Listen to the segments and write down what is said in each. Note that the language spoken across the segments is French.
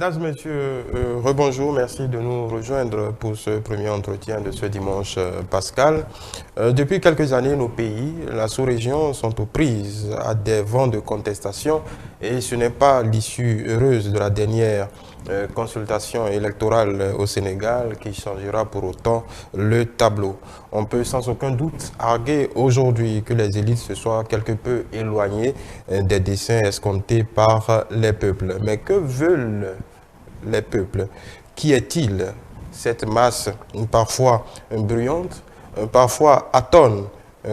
Mesdames et messieurs, rebonjour, merci de nous rejoindre pour ce premier entretien de ce dimanche pascal. Depuis quelques années, nos pays, la sous-région, sont aux prises à des vents de contestation et ce n'est pas l'issue heureuse de la dernière consultation électorale au Sénégal qui changera pour autant le tableau. On peut sans aucun doute arguer aujourd'hui que les élites se soient quelque peu éloignées des desseins escomptés par les peuples. Mais que veulent les peuples? Qui est-il? Cette masse parfois bruyante, parfois atone,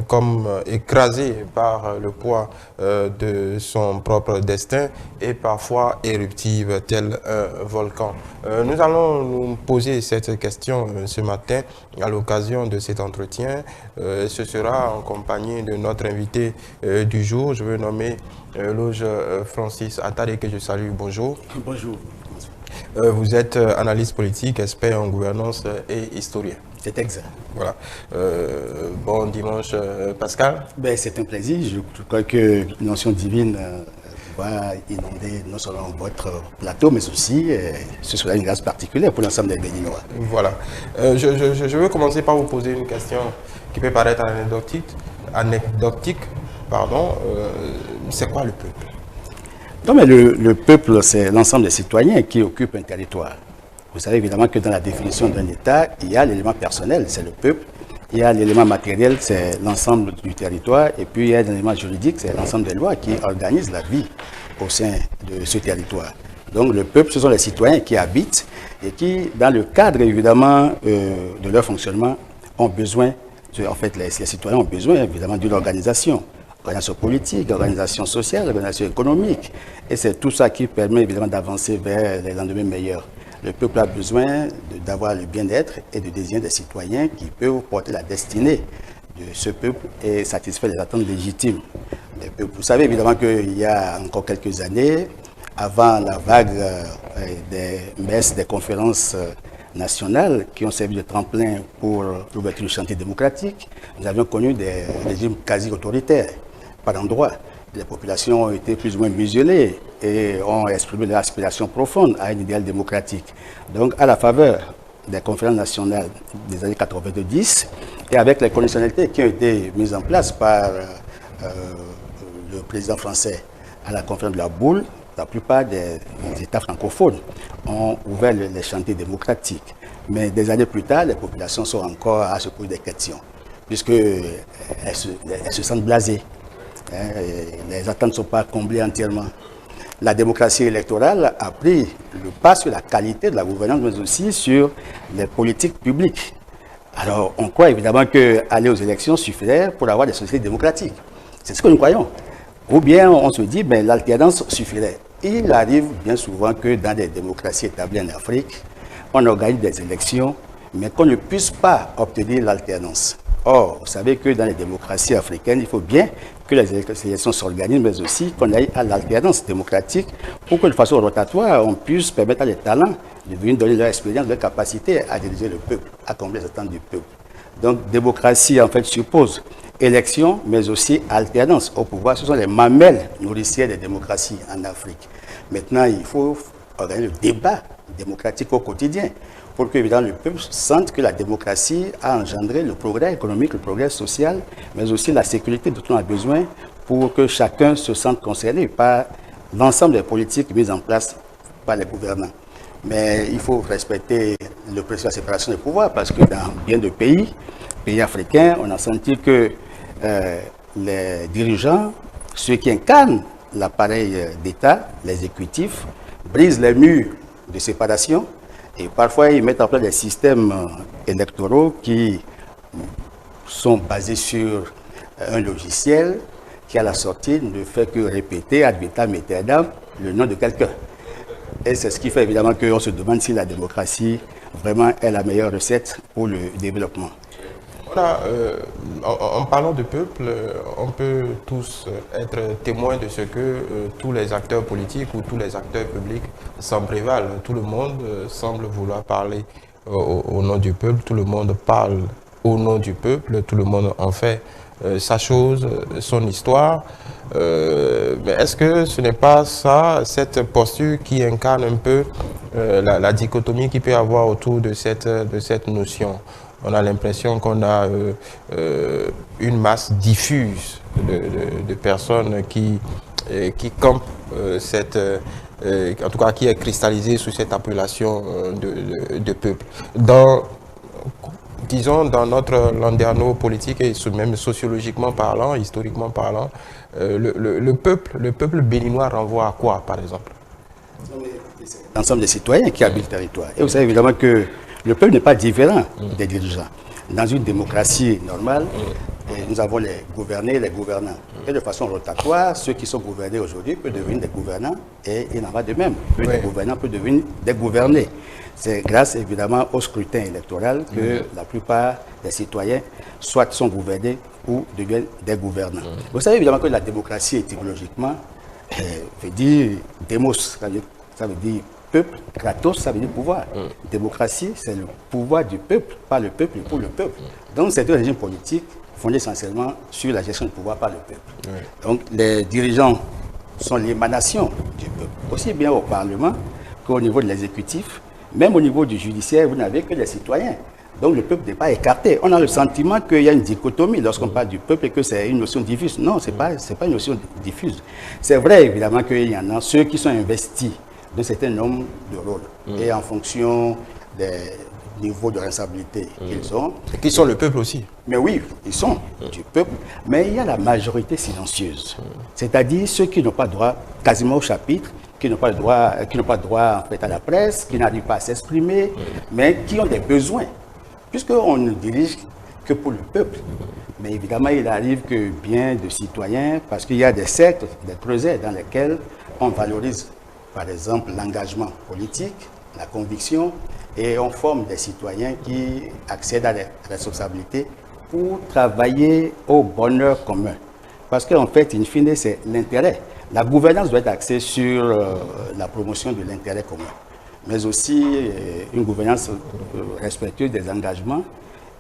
comme écrasée par le poids de son propre destin et parfois éruptive tel un volcan. Nous allons nous poser cette question ce matin à l'occasion de cet entretien. Ce sera en compagnie de notre invité du jour. Je veux nommer Loge Francis Attali, que je salue. Bonjour. Bonjour. Vous êtes analyste politique, expert en gouvernance et historien. C'est exact. Voilà. Bon dimanche, Pascal. Ben, c'est un plaisir. Je crois que l'onction divine va inonder non seulement votre plateau, mais aussi ce sera une grâce particulière pour l'ensemble des Béninois. Voilà. Je veux commencer par vous poser une question qui peut paraître anecdotique. C'est quoi le peuple? Non, mais le peuple, c'est l'ensemble des citoyens qui occupent un territoire. Vous savez évidemment que dans la définition d'un État, il y a l'élément personnel, c'est le peuple. Il y a l'élément matériel, c'est l'ensemble du territoire. Et puis il y a l'élément juridique, c'est l'ensemble des lois qui organisent la vie au sein de ce territoire. Donc le peuple, ce sont les citoyens qui habitent et qui, dans le cadre évidemment de leur fonctionnement, ont besoin, en fait les citoyens ont besoin évidemment d'une organisation. Organisation politique, organisation sociale, organisation économique. Et c'est tout ça qui permet évidemment d'avancer vers les lendemains meilleurs. Le peuple a besoin d'avoir le bien-être et de désigner des citoyens qui peuvent porter la destinée de ce peuple et satisfaire les attentes légitimes des peuples. Vous savez évidemment qu'il y a encore quelques années, avant la vague des messes, des conférences nationales qui ont servi de tremplin pour l'ouverture du chantier démocratique, nous avions connu des régimes quasi autoritaires par endroits. Les populations ont été plus ou moins muselées et ont exprimé leur aspiration profonde à un idéal démocratique. Donc, à la faveur des conférences nationales des années 90 et avec les conditionnalités qui ont été mises en place par le président français à la conférence de la Boule, la plupart des États francophones ont ouvert les chantiers démocratiques. Mais des années plus tard, les populations sont encore à se poser des questions, puisqu'elles se sentent blasées. Les attentes ne sont pas comblées entièrement. La démocratie électorale a pris le pas sur la qualité de la gouvernance, mais aussi sur les politiques publiques. Alors, on croit évidemment qu'aller aux élections suffirait pour avoir des sociétés démocratiques. C'est ce que nous croyons. Ou bien on se dit, ben, l'alternance suffirait. Il arrive bien souvent que dans des démocraties établies en Afrique, on organise des élections, mais qu'on ne puisse pas obtenir l'alternance. Or, vous savez que dans les démocraties africaines, il faut bien que les élections s'organisent, mais aussi qu'on aille à l'alternance démocratique pour que de façon rotatoire, on puisse permettre à les talents de venir donner leur expérience, leur capacité à diriger le peuple, à combler les attentes du peuple. Donc, démocratie, en fait, suppose élection, mais aussi alternance au pouvoir. Ce sont les mamelles nourricières des démocraties en Afrique. Maintenant, il faut organiser le débat démocratique au quotidien pour que évidemment, le peuple sente que la démocratie a engendré le progrès économique, le progrès social, mais aussi la sécurité dont on a besoin pour que chacun se sente concerné par l'ensemble des politiques mises en place par les gouvernants. Mais il faut respecter le principe de la séparation des pouvoirs parce que dans bien de pays africains, on a senti que les dirigeants, ceux qui incarnent l'appareil d'État, l'exécutif, brisent les murs de séparation et parfois ils mettent en place des systèmes électoraux qui sont basés sur un logiciel qui à la sortie ne fait que répéter ad vitam aeternam le nom de quelqu'un. Et c'est ce qui fait évidemment qu'on se demande si la démocratie vraiment est la meilleure recette pour le développement. Voilà, en parlant de peuple, on peut tous être témoins de ce que tous les acteurs politiques ou tous les acteurs publics s'en prévalent. Tout le monde semble vouloir parler au nom du peuple, tout le monde parle au nom du peuple, tout le monde en fait sa chose, son histoire. Mais est-ce que ce n'est pas ça, cette posture qui incarne un peu la dichotomie qu'il peut y avoir autour de cette notion? On a l'impression qu'on a une masse diffuse de personnes qui campent en tout cas qui est cristallisée sous cette appellation de peuple. Disons, dans notre landerneau politique et même sociologiquement parlant, historiquement parlant, le peuple béninois renvoie à quoi, par exemple? L'ensemble des citoyens qui habitent le territoire. Et vous savez évidemment que le peuple n'est pas différent des dirigeants. Dans une démocratie normale, nous avons les gouvernés et les gouvernants. Et de façon rotatoire, ceux qui sont gouvernés aujourd'hui peuvent devenir des gouvernants et il en va de même. Des gouvernants peuvent devenir des gouvernés. C'est grâce évidemment au scrutin électoral que la plupart des citoyens soit sont gouvernés ou deviennent des gouvernants. Vous savez évidemment que la démocratie étymologiquement veut dire démos, ça veut dire peuple, kratos, ça veut dire pouvoir. Démocratie, c'est le pouvoir du peuple, par le peuple et pour le peuple. Donc c'est un régime politique fondé essentiellement sur la gestion du pouvoir par le peuple. Donc les dirigeants sont l'émanation du peuple, aussi bien au Parlement qu'au niveau de l'exécutif. Même au niveau du judiciaire, vous n'avez que les citoyens. Donc le peuple n'est pas écarté. On a le sentiment qu'il y a une dichotomie lorsqu'on parle du peuple et que c'est une notion diffuse. Non, ce n'est pas une notion diffuse. C'est vrai évidemment qu'il y en a ceux qui sont investis d'un certain nombre de rôles. Et en fonction des niveaux de responsabilité qu'ils ont. Qui sont le peuple aussi. Mais oui, ils sont du peuple. Mais il y a la majorité silencieuse. C'est-à-dire ceux qui n'ont pas droit quasiment au chapitre, qui n'ont pas droit en fait, à la presse, qui n'arrivent pas à s'exprimer, mais qui ont des besoins. Puisqu'on ne dirige que pour le peuple. Mais évidemment, il arrive que bien de citoyens, parce qu'il y a des cercles, des creusets dans lesquels on valorise, par exemple, l'engagement politique, la conviction, et on forme des citoyens qui accèdent à des responsabilités pour travailler au bonheur commun. Parce qu'en fait, in fine, c'est l'intérêt. La gouvernance doit être axée sur la promotion de l'intérêt commun, mais aussi une gouvernance respectueuse des engagements.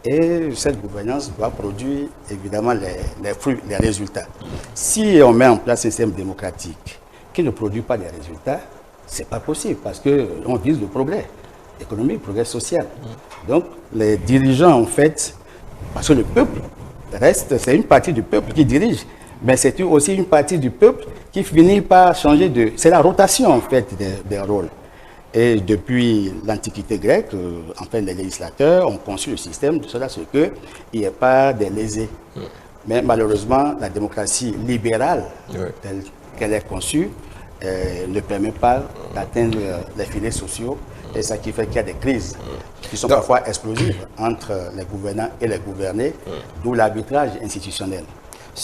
Et cette gouvernance doit produire évidemment les fruits, les résultats. Si on met en place un système démocratique qui ne produit pas les résultats, ce n'est pas possible parce qu'on vise le progrès économique, le progrès social. Donc les dirigeants, en fait, parce que le peuple reste, c'est une partie du peuple qui dirige, mais c'est aussi une partie du peuple qui finit par changer de... C'est la rotation, en fait, des rôles. Et depuis l'Antiquité grecque, en fait, les législateurs ont conçu le système de cela, c'est qu'il n'y ait pas des lésés. Mais malheureusement, la démocratie libérale, telle qu'elle est conçue, ne permet pas d'atteindre les filets sociaux. Et ça qui fait qu'il y a des crises qui sont parfois explosives entre les gouvernants et les gouvernés, d'où l'arbitrage institutionnel.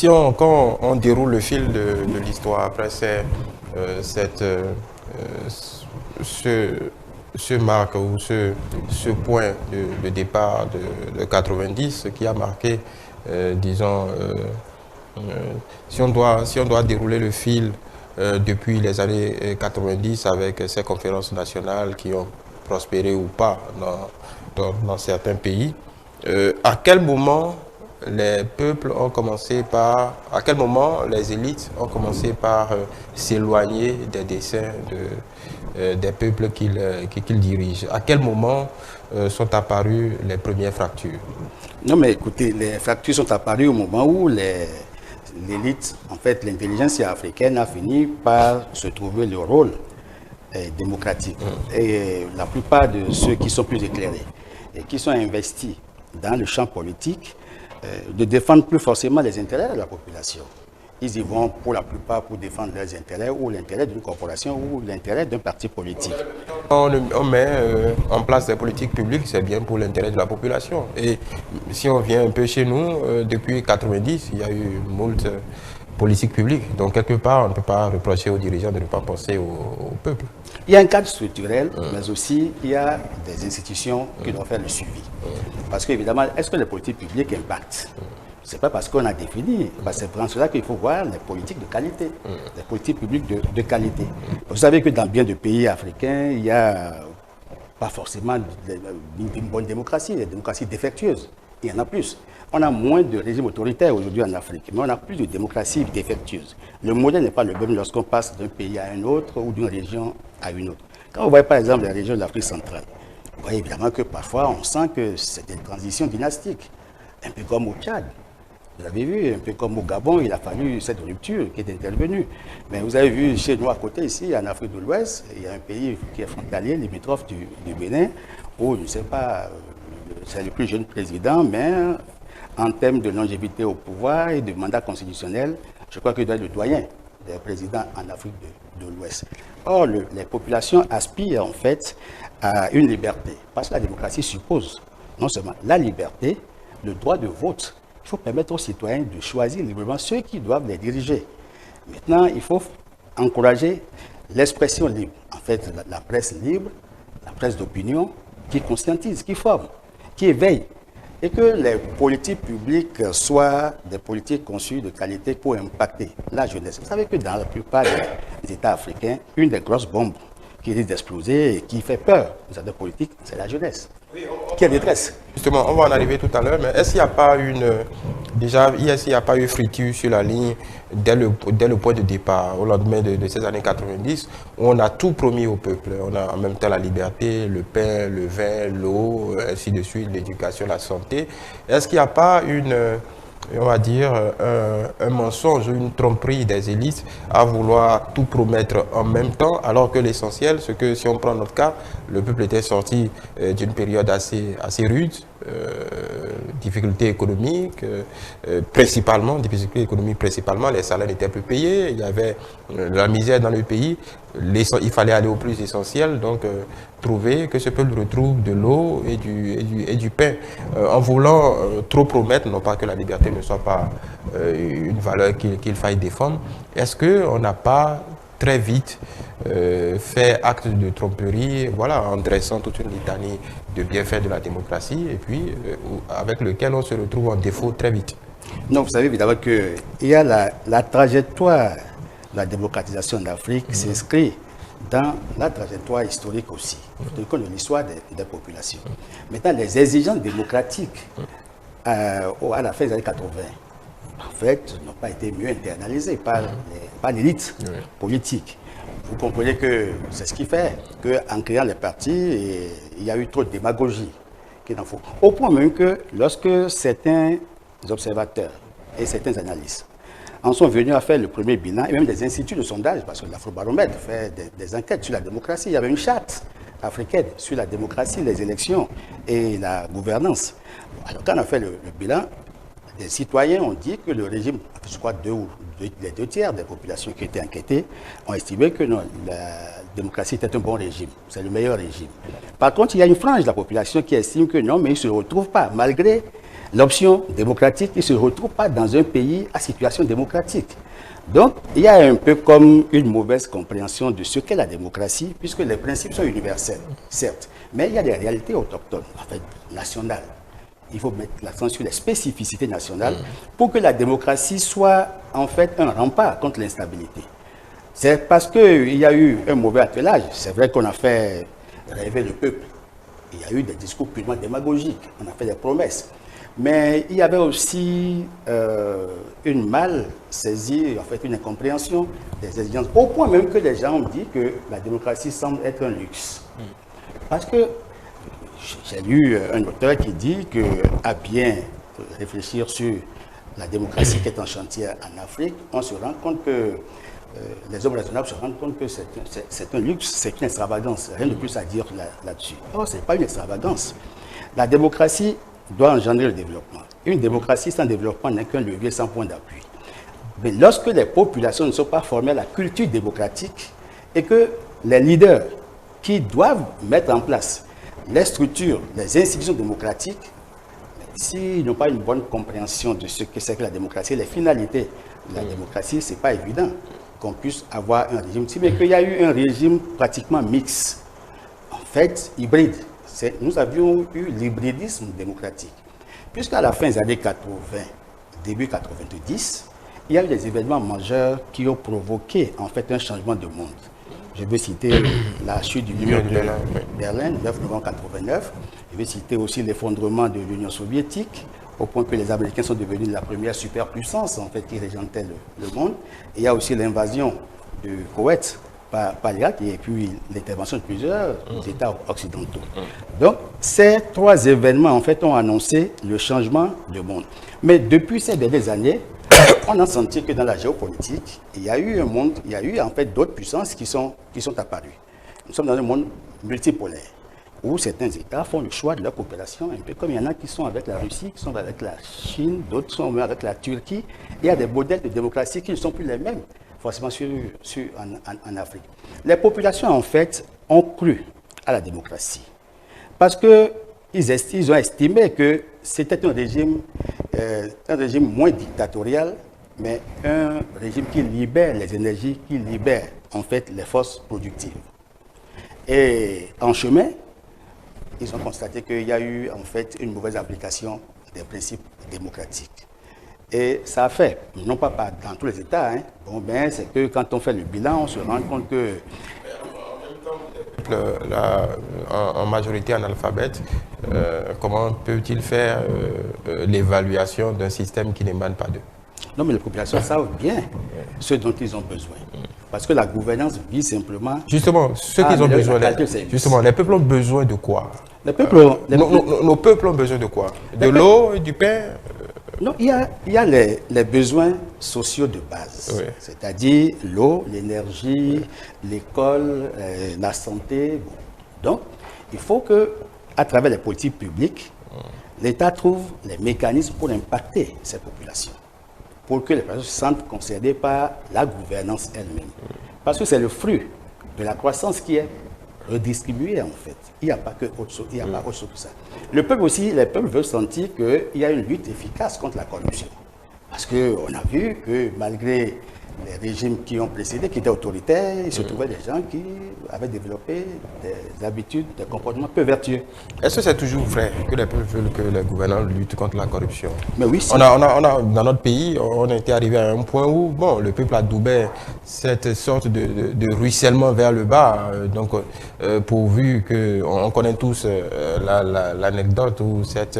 Quand on déroule le fil de l'histoire, après ce marque ou ce point de départ de 90 qui a marqué, disons, si on doit dérouler le fil depuis les années 90 avec ces conférences nationales qui ont prospéré ou pas dans certains pays, à quel moment les peuples ont commencé par... À quel moment les élites ont commencé par s'éloigner des desseins des peuples qu'ils dirigent? À quel moment sont apparues les premières fractures? Non, mais écoutez, les fractures sont apparues au moment où l'élite, en fait, l'intelligence africaine a fini par se trouver le rôle démocratique. Et la plupart de ceux qui sont plus éclairés et qui sont investis dans le champ politique ne défendent plus forcément les intérêts de la population. Ils y vont pour la plupart pour défendre leurs intérêts ou l'intérêt d'une corporation ou l'intérêt d'un parti politique. On met en place des politiques publiques, c'est bien pour l'intérêt de la population. Et si on vient un peu chez nous, depuis 90, il y a eu moult politiques publiques. Donc quelque part, on ne peut pas reprocher aux dirigeants de ne pas penser au peuple. Il y a un cadre structurel, mais aussi il y a des institutions qui doivent faire le suivi. Parce qu'évidemment, est-ce que les politiques publiques impactent? Ce n'est pas parce qu'on a défini, c'est pour cela qu'il faut voir les politiques de qualité, les politiques publiques de qualité. Vous savez que dans bien de pays africains, il n'y a pas forcément une bonne démocratie, des démocraties défectueuses. Il y en a plus. On a moins de régimes autoritaires aujourd'hui en Afrique, mais on a plus de démocratie défectueuse. Le modèle n'est pas le même lorsqu'on passe d'un pays à un autre ou d'une région à une autre. Quand vous voyez par exemple la région de l'Afrique centrale, vous voyez évidemment que parfois on sent que c'est une transition dynastique, un peu comme au Tchad. Vous avez vu, un peu comme au Gabon, il a fallu cette rupture qui est intervenue. Mais vous avez vu chez nous à côté, ici, en Afrique de l'Ouest, il y a un pays qui est frontalier, limitrophe du Bénin, où, je ne sais pas, c'est le plus jeune président, mais en termes de longévité au pouvoir et de mandat constitutionnel, je crois qu'il doit être le doyen des présidents en Afrique de l'Ouest. Or, les populations aspirent en fait à une liberté, parce que la démocratie suppose non seulement la liberté, le droit de vote. Il faut permettre aux citoyens de choisir librement ceux qui doivent les diriger. Maintenant, il faut encourager l'expression libre. En fait, la presse libre, la presse d'opinion, qui conscientise, qui forme, qui éveille. Et que les politiques publiques soient des politiques conçues de qualité pour impacter la jeunesse. Vous savez que dans la plupart des États africains, une des grosses bombes qui risque d'exploser et qui fait peur aux acteurs politiques, c'est la jeunesse. Qui est détresse. Justement, on va en arriver tout à l'heure, mais est-ce qu'il n'y a pas eu friture sur la ligne dès le point de départ, au lendemain de ces années 90, où on a tout promis au peuple? On a en même temps la liberté, le pain, le vin, l'eau, ainsi de suite, l'éducation, la santé. Est-ce qu'il n'y a pas on va dire, un mensonge, une tromperie des élites à vouloir tout promettre en même temps, alors que l'essentiel, c'est que si on prend notre cas, le peuple était sorti d'une période assez rude, difficultés économiques, principalement, les salaires n'étaient plus payés, il y avait la misère dans le pays, il fallait aller au plus essentiel, donc trouver que ce peuple retrouve de l'eau et du pain, en voulant trop promettre, non pas que la liberté ne soit pas une valeur qu'il faille défendre. Est-ce qu'on n'a pas très vite fait acte de tromperie, voilà, en dressant toute une litanie de bienfaits de la démocratie, et puis avec lequel on se retrouve en défaut très vite? Non, vous savez évidemment qu'il y a la trajectoire de la démocratisation d'Afrique s'inscrit dans la trajectoire historique aussi, de l'histoire des populations. Maintenant, les exigences démocratiques à la fin des années 80, en fait, n'ont pas été mieux internalisées par l'élite politique. Vous comprenez que c'est ce qui fait qu'en créant les partis, il y a eu trop de démagogie qu'il en faut. Au point même que lorsque certains observateurs et certains analystes en sont venus à faire le premier bilan, et même des instituts de sondage, parce que l'Afrobaromètre fait des enquêtes sur la démocratie, il y avait une charte africaine sur la démocratie, les élections et la gouvernance. Alors quand on a fait le bilan, les citoyens ont dit que le régime, je crois les deux tiers des populations qui étaient enquêtées ont estimé que non, la démocratie était un bon régime, c'est le meilleur régime. Par contre, il y a une frange de la population qui estime que non, mais ils ne se retrouvent pas, malgré l'option démocratique, ils ne se retrouvent pas dans un pays à situation démocratique. Donc, il y a un peu comme une mauvaise compréhension de ce qu'est la démocratie, puisque les principes sont universels, certes, mais il y a des réalités autochtones, en fait, nationales. Il faut mettre l'accent sur les spécificités nationales pour que la démocratie soit en fait un rempart contre l'instabilité. C'est parce qu'il y a eu un mauvais attelage. C'est vrai qu'on a fait rêver le peuple. Il y a eu des discours purement démagogiques. On a fait des promesses. Mais il y avait aussi une mal saisie, en fait une incompréhension des exigences. Au point même que les gens ont dit que la démocratie semble être un luxe. Parce que j'ai lu un auteur qui dit qu'à bien réfléchir sur la démocratie qui est en chantier en Afrique, on se rend compte que les hommes raisonnables se rendent compte que c'est un luxe, c'est une extravagance. Rien de plus à dire là-dessus. Or, ce n'est pas une extravagance. La démocratie doit engendrer le développement. Une démocratie sans développement n'est qu'un levier sans point d'appui. Mais lorsque les populations ne sont pas formées à la culture démocratique et que les leaders qui doivent mettre en place les structures, les institutions démocratiques, s'ils n'ont pas une bonne compréhension de ce que c'est que la démocratie, les finalités de la démocratie, ce n'est pas évident qu'on puisse avoir un régime. Si bien qu'il y a eu un régime pratiquement mixte, en fait, hybride. Nous avions eu l'hybridisme démocratique. Puisqu'à la fin des années 80, début 90, il y a eu des événements majeurs qui ont provoqué en fait un changement de monde. Je veux citer la chute du mur de Berlin, 9 novembre 1989. Je veux citer aussi l'effondrement de l'Union soviétique, au point que les Américains sont devenus la première superpuissance en fait, qui régentait le monde. Et il y a aussi l'invasion du Koweït par l'Irak et puis l'intervention de plusieurs États occidentaux. Donc, ces trois événements en fait, ont annoncé le changement du monde. Mais depuis ces dernières années, on a senti que dans la géopolitique, il y a eu un monde, il y a eu en fait d'autres puissances qui sont apparues. Nous sommes dans un monde multipolaire, où certains États font le choix de leur coopération, un peu comme il y en a qui sont avec la Russie, qui sont avec la Chine, d'autres sont avec la Turquie. Il y a des modèles de démocratie qui ne sont plus les mêmes, forcément en Afrique. Les populations, en fait, ont cru à la démocratie, parce qu'ils ont estimé que c'était un régime moins dictatorial, mais un régime qui libère les énergies, qui libère, en fait, les forces productives. Et en chemin, ils ont constaté qu'il y a eu en fait une mauvaise application des principes démocratiques. Et ça a fait, non pas dans tous les États, hein. Bon, ben, c'est que quand on fait le bilan, on se rend compte que... En majorité analphabète, comment peut-il faire l'évaluation d'un système qui n'émane pas d'eux? Non, mais les populations savent bien ce dont ils ont besoin. Parce que la gouvernance vise simplement... Justement, ce qu'ils ont besoin, justement, les peuples ont besoin de quoi? Les peuples, nos peuples ont besoin de quoi? De l'eau et du pain? Non, il y a les besoins sociaux de base, oui. C'est-à-dire l'eau, l'énergie, l'école, la santé. Bon. Donc, il faut que, à travers les politiques publiques, l'État trouve les mécanismes pour impacter ces populations, pour que les personnes se sentent concernées par la gouvernance elle-même. Parce que c'est le fruit de la croissance qui est redistribuée, en fait. Il n'y a pas autre chose que ça. Le peuple aussi, les peuples veulent sentir qu'il y a une lutte efficace contre la corruption. Parce qu'on a vu que malgré les régimes qui ont précédé, qui étaient autoritaires, il se trouvait des gens qui avaient développé des habitudes, des comportements peu vertueux. Est-ce que c'est toujours vrai que les peuples veulent que les gouvernants luttent contre la corruption? Mais oui, dans notre pays, on était arrivé à un point où bon, le peuple adoubait cette sorte de ruissellement vers le bas. Donc, pourvu qu'on connaît tous l'anecdote où cette...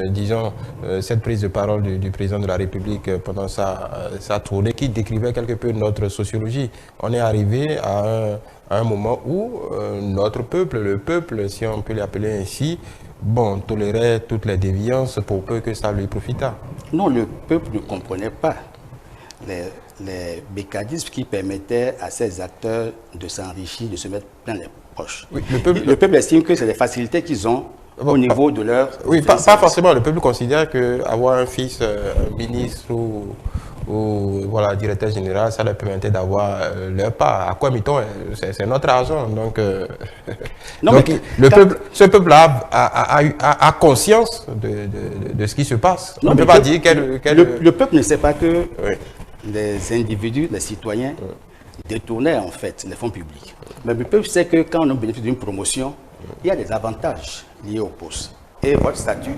disons, cette prise de parole du président de la République pendant sa tournée qui décrivait quelque peu notre sociologie. On est arrivé à un moment où notre peuple, le peuple, si on peut l'appeler ainsi, bon, tolérait toutes les déviances pour peu que ça lui profitât. Non, le peuple ne comprenait pas les mécanismes qui permettaient à ces acteurs de s'enrichir, de se mettre plein les poches. Oui, le peuple estime que c'est des facilités qu'ils ont au niveau de leur... Oui, pas forcément. Le peuple considère qu'avoir un fils ministre ou voilà, directeur général, ça leur permettait d'avoir leur part. À quoi mi-temps, c'est notre argent. Donc, ce peuple-là a conscience de ce qui se passe. Non, on ne peut pas dire le peuple ne sait pas que les individus, les citoyens, détournaient en fait les fonds publics. Mais le peuple sait que quand on bénéficie d'une promotion, il y a des avantages liés au poste. Et votre statut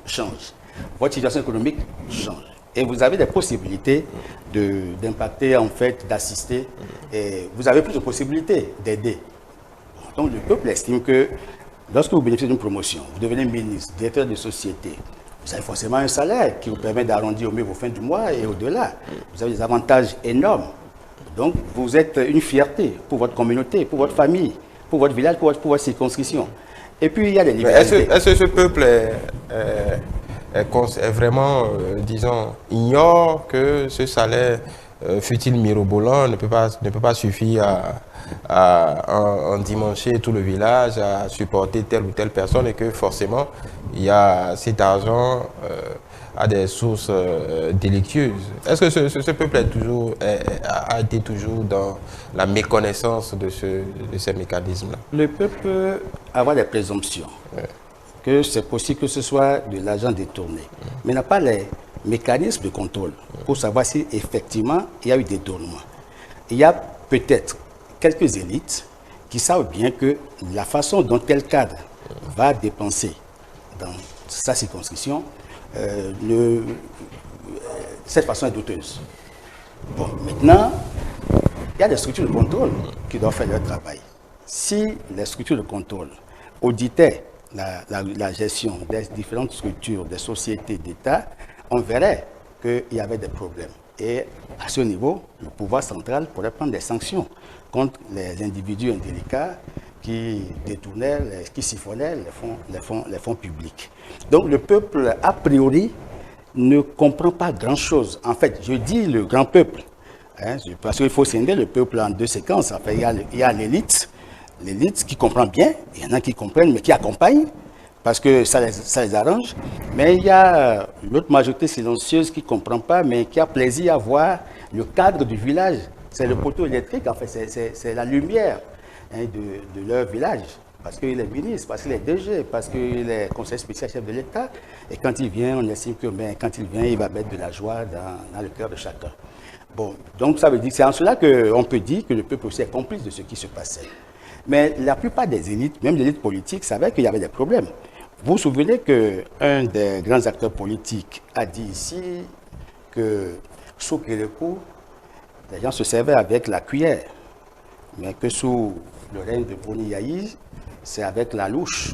change. Votre situation économique change. Et vous avez des possibilités d'impacter, en fait, d'assister. Et vous avez plus de possibilités d'aider. Donc le peuple estime que lorsque vous bénéficiez d'une promotion, vous devenez ministre, directeur de société, vous avez forcément un salaire qui vous permet d'arrondir au mieux vos fins du mois et au-delà. Vous avez des avantages énormes. Donc vous êtes une fierté pour votre communauté, pour votre famille, pour votre village, pour votre circonscription. Et puis, il y a des libertés. Est-ce que ce peuple est vraiment, disons, ignore que ce salaire, fut-il mirobolant, ne peut pas suffire à endimancher tout le village, à supporter telle ou telle personne et que forcément, il y a cet argent à des sources délictueuses. Est-ce que ce peuple a été toujours dans la méconnaissance de ces mécanismes-là? Le peuple peut avoir des présomptions, que c'est possible que ce soit de l'argent détourné, mais n'a pas les mécanismes de contrôle pour savoir si effectivement il y a eu détournement. Il y a peut-être quelques élites qui savent bien que la façon dont tel cadre va dépenser dans sa circonscription, cette façon est douteuse. Bon, maintenant, il y a des structures de contrôle qui doivent faire leur travail. Si les structures de contrôle auditaient la gestion des différentes structures, des sociétés d'État, on verrait qu'il y avait des problèmes. Et à ce niveau, le pouvoir central pourrait prendre des sanctions contre les individus indélicats qui détournaient, qui siphonnaient les fonds publics. Donc le peuple, a priori, ne comprend pas grand-chose. En fait, je dis le grand peuple, hein, parce qu'il faut scinder le peuple en deux séquences. En fait, il y a l'élite qui comprend bien, il y en a qui comprennent, mais qui accompagnent, parce que ça les arrange. Mais il y a l'autre majorité silencieuse qui ne comprend pas, mais qui a plaisir à voir le cadre du village. C'est le poteau électrique, en fait, c'est la lumière, hein, de leur village. Parce qu'il est ministre, parce qu'il est DG, parce qu'il est conseiller spécial chef de l'État. Et quand il vient, on estime que quand il vient, il va mettre de la joie dans le cœur de chacun. Bon, donc ça veut dire, c'est en cela qu'on peut dire que le peuple aussi est complice de ce qui se passait. Mais la plupart des élites, même l'élite politique, savaient qu'il y avait des problèmes. Vous vous souvenez qu'un des grands acteurs politiques a dit ici que sous Kérékou, les gens se servaient avec la cuillère, mais que sous le règne de Boni Yaï, c'est avec la louche.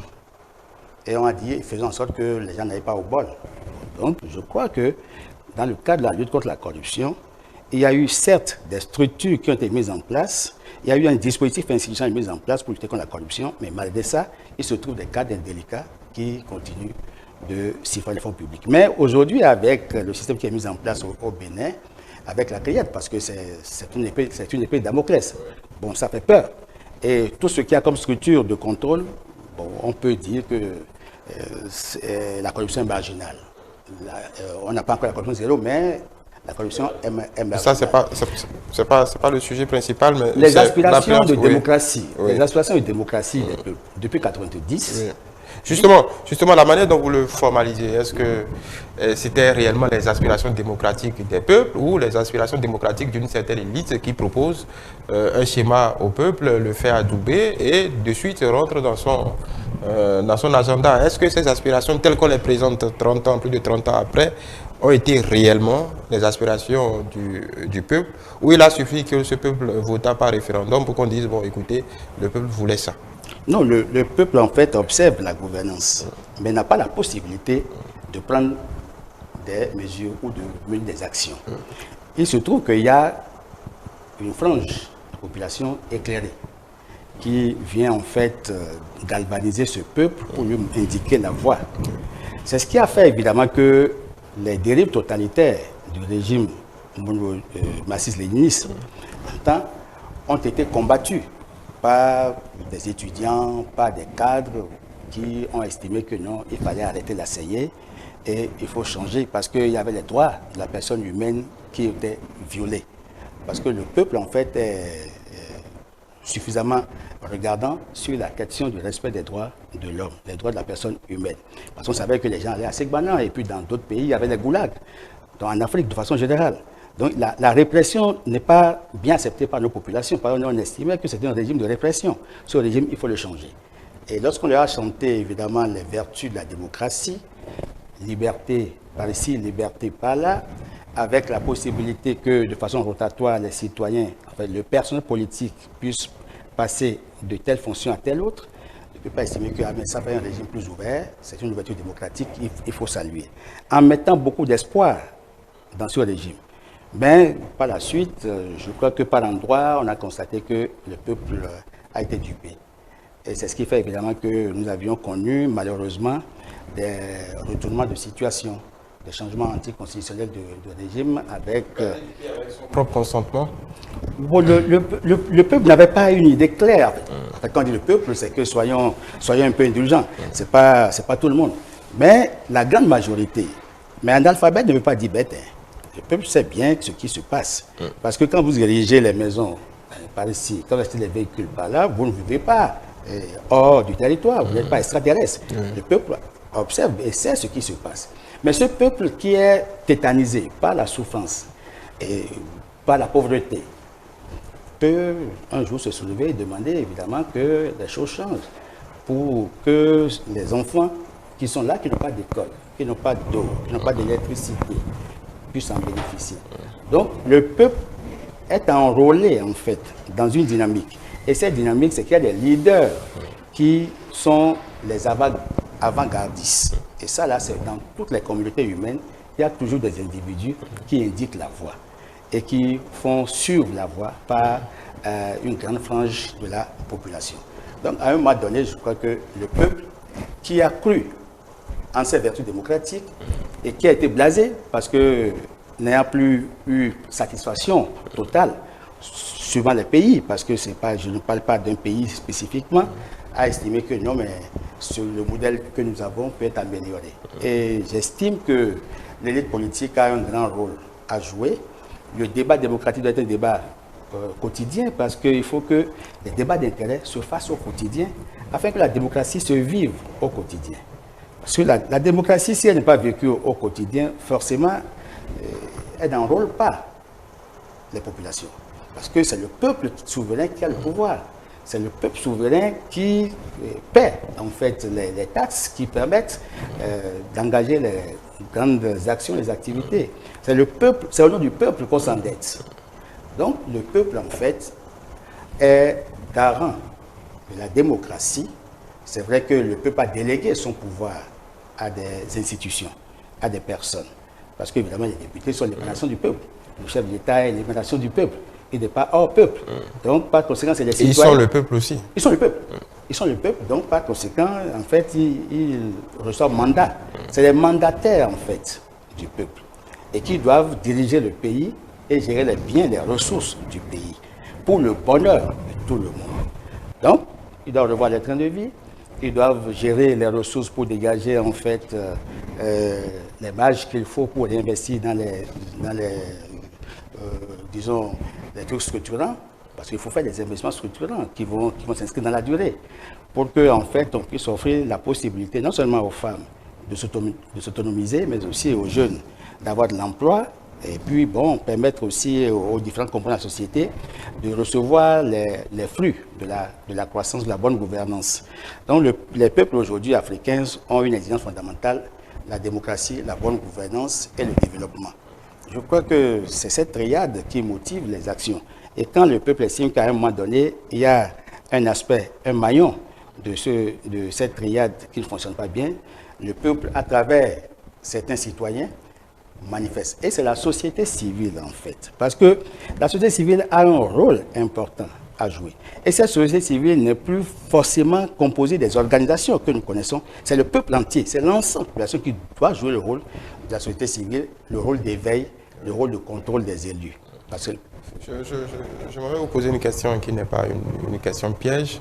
Et on a dit, faisant en sorte que les gens n'aillent pas au bol. Donc, je crois que dans le cadre de la lutte contre la corruption, il y a eu certes des structures qui ont été mises en place, il y a eu un dispositif institutionnel mis en place pour lutter contre la corruption, mais malgré ça, il se trouve des cadres indélicats qui continuent de siphonner les fonds publics. Mais aujourd'hui, avec le système qui est mis en place au Bénin, avec la cueillette, parce que c'est une épée de Damoclès, bon, ça fait peur. Et tout ce qu'il y a comme structure de contrôle, bon, on peut dire que la corruption est marginale. On n'a pas encore la corruption zéro, mais la corruption est marginale. Ça, c'est pas le sujet principal, mais les aspirations de démocratie, oui. Les aspirations de démocratie depuis 1990. Oui. Justement, la manière dont vous le formalisez, est-ce que c'était réellement les aspirations démocratiques des peuples ou les aspirations démocratiques d'une certaine élite qui propose un schéma au peuple, le fait adouber et de suite rentre dans son agenda? Est-ce que ces aspirations telles qu'on les présente 30 ans, plus de 30 ans après, ont été réellement les aspirations du peuple, ou il a suffi que ce peuple vota par référendum pour qu'on dise, bon, écoutez, le peuple voulait ça? Non, le peuple, en fait, observe la gouvernance, mais n'a pas la possibilité de prendre des mesures ou de mener des actions. Il se trouve qu'il y a une frange de population éclairée qui vient, en fait, galvaniser ce peuple pour lui indiquer la voie. C'est ce qui a fait, évidemment, que les dérives totalitaires du régime marxiste-léniniste ont été combattues par des étudiants, par des cadres qui ont estimé que non, il fallait arrêter la CIE et il faut changer parce qu'il y avait les droits de la personne humaine qui étaient violés. Parce que le peuple, en fait, est suffisamment regardant sur la question du respect des droits de l'homme, des droits de la personne humaine. Parce qu'on savait que les gens allaient à Sekbanan et puis dans d'autres pays, il y avait les goulags, en Afrique de façon générale. Donc la répression n'est pas bien acceptée par nos populations, parce qu'on estimait que c'était un régime de répression. Ce régime, il faut le changer. Et lorsqu'on leur a chanté évidemment les vertus de la démocratie, liberté par ici, liberté par là, avec la possibilité que de façon rotatoire, les citoyens, enfin, le personnel politique puisse passer de telle fonction à telle autre, ne peut pas estimer que ça fait un régime plus ouvert, c'est une ouverture démocratique, il faut saluer. En mettant beaucoup d'espoir dans ce régime. Mais par la suite, je crois que par endroit, on a constaté que le peuple a été dupé. Et c'est ce qui fait évidemment que nous avions connu malheureusement des retournements de situation, des changements anticonstitutionnels de régime avec son propre consentement. Bon, le peuple n'avait pas une idée claire. En fait, quand on dit le peuple, c'est que soyons un peu indulgents. C'est pas tout le monde. Mais la grande majorité. Mais un analphabète ne veut pas dire bête. Hein. Le peuple sait bien ce qui se passe. Parce que quand vous dirigez les maisons par ici, quand vous achetez les véhicules par là, vous ne vivez pas hors du territoire, vous n'êtes pas extraterrestre. Le peuple observe et sait ce qui se passe. Mais ce peuple qui est tétanisé par la souffrance et par la pauvreté peut un jour se soulever et demander évidemment que les choses changent pour que les enfants qui sont là, qui n'ont pas d'école, qui n'ont pas d'eau, qui n'ont pas d'électricité, puissent en bénéficier. Donc le peuple est enrôlé en fait dans une dynamique. Et cette dynamique, c'est qu'il y a des leaders qui sont les avant-gardistes. Et ça, là, c'est dans toutes les communautés humaines, il y a toujours des individus qui indiquent la voie et qui font suivre la voie par une grande frange de la population. Donc, à un moment donné, je crois que le peuple qui a cru en ses vertus démocratiques et qui a été blasé parce que n'ayant plus eu satisfaction totale suivant les pays, parce que c'est pas, je ne parle pas d'un pays spécifiquement, a estimé que non, mais sur le modèle que nous avons peut être amélioré. Et j'estime que l'élite politique a un grand rôle à jouer. Le débat démocratique doit être un débat quotidien, parce qu'il faut que les débats d'intérêt se fassent au quotidien, afin que la démocratie se vive au quotidien. Parce que la démocratie, si elle n'est pas vécue au quotidien, forcément, elle n'enrôle pas les populations. Parce que c'est le peuple souverain qui a le pouvoir. C'est le peuple souverain qui paie en fait les taxes qui permettent d'engager les grandes actions, les activités. C'est le peuple, c'est au nom du peuple qu'on s'endette. Donc le peuple en fait est garant de la démocratie. C'est vrai que le peuple a délégué son pouvoir à des institutions, à des personnes. Parce qu'évidemment, les députés sont l'émanation du peuple. Le chef d'État est l'émanation du peuple. Il n'est pas hors peuple. Donc, par conséquent, c'est les citoyens. Ils sont le peuple aussi. Ils sont le peuple. Ils sont le peuple. Donc, par conséquent, en fait, ils reçoivent mandat. C'est les mandataires, en fait, du peuple. Et qui doivent diriger le pays et gérer les biens, les ressources du pays. Pour le bonheur de tout le monde. Donc, ils doivent revoir les trains de vie. Ils doivent gérer les ressources pour dégager, en fait, les marges qu'il faut pour réinvestir dans les disons, des trucs structurants, parce qu'il faut faire des investissements structurants qui vont s'inscrire dans la durée, pour qu'en fait, on puisse offrir la possibilité, non seulement aux femmes de s'autonomiser, mais aussi aux jeunes d'avoir de l'emploi, et puis, bon, permettre aussi aux différentes composantes de la société de recevoir les fruits de la croissance, de la bonne gouvernance. Donc, les peuples aujourd'hui africains ont une exigence fondamentale, la démocratie, la bonne gouvernance et le développement. Je crois que c'est cette triade qui motive les actions. Et quand le peuple estime qu'à un moment donné, il y a un aspect, un maillon de cette triade qui ne fonctionne pas bien, le peuple, à travers certains citoyens, manifeste. Et c'est la société civile, en fait. Parce que la société civile a un rôle important à jouer. Et cette société civile n'est plus forcément composée des organisations que nous connaissons. C'est le peuple entier, c'est l'ensemble de la population qui doit jouer le rôle de la société civile, le rôle d'éveil, le rôle de contrôle des élus. Parce que... J'aimerais vous poser une question qui n'est pas une question piège.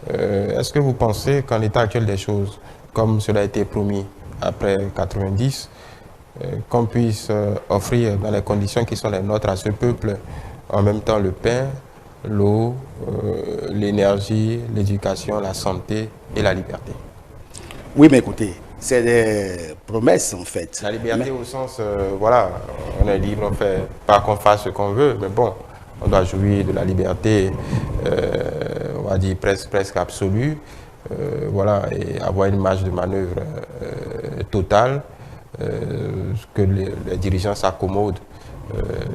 Est-ce que vous pensez qu'en l'état actuel des choses, comme cela a été promis après 90, qu'on puisse offrir dans les conditions qui sont les nôtres à ce peuple, en même temps le pain, l'eau, l'énergie, l'éducation, la santé et la liberté? Oui, mais écoutez, c'est des promesses en fait. La liberté au sens, voilà, on est libre, on fait pas qu'on fasse ce qu'on veut, mais bon, on doit jouir de la liberté, on va dire presque absolue, voilà, et avoir une marge de manœuvre totale, que les dirigeants s'accommodent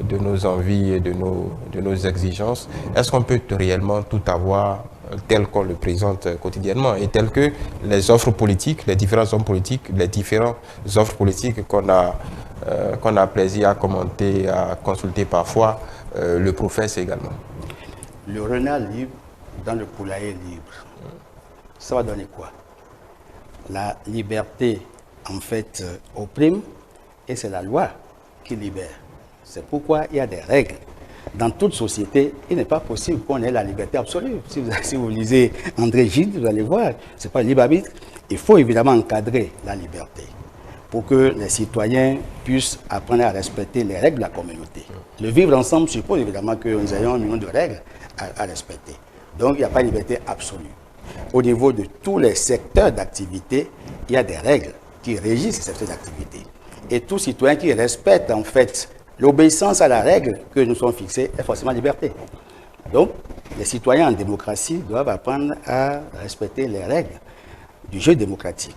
de nos envies et de nos exigences. Est-ce qu'on peut réellement tout avoir tel qu'on le présente quotidiennement et tel que les offres politiques, les différents hommes politiques, les différentes offres politiques qu'on a plaisir à commenter, à consulter parfois, le professent également? Le renard libre dans le poulailler libre. Ça va donner quoi? La liberté, en fait, opprime et c'est la loi qui libère. C'est pourquoi il y a des règles. Dans toute société, il n'est pas possible qu'on ait la liberté absolue. Si vous lisez André Gide, vous allez voir, ce n'est pas le libre arbitre. Il faut évidemment encadrer la liberté pour que les citoyens puissent apprendre à respecter les règles de la communauté. Le vivre ensemble suppose évidemment que nous ayons un million de règles à respecter. Donc il n'y a pas de liberté absolue. Au niveau de tous les secteurs d'activité, il y a des règles qui régissent ces secteurs d'activité. Et tout citoyen qui respecte en fait l'obéissance à la règle que nous sommes fixés est forcément liberté. Donc, les citoyens en démocratie doivent apprendre à respecter les règles du jeu démocratique.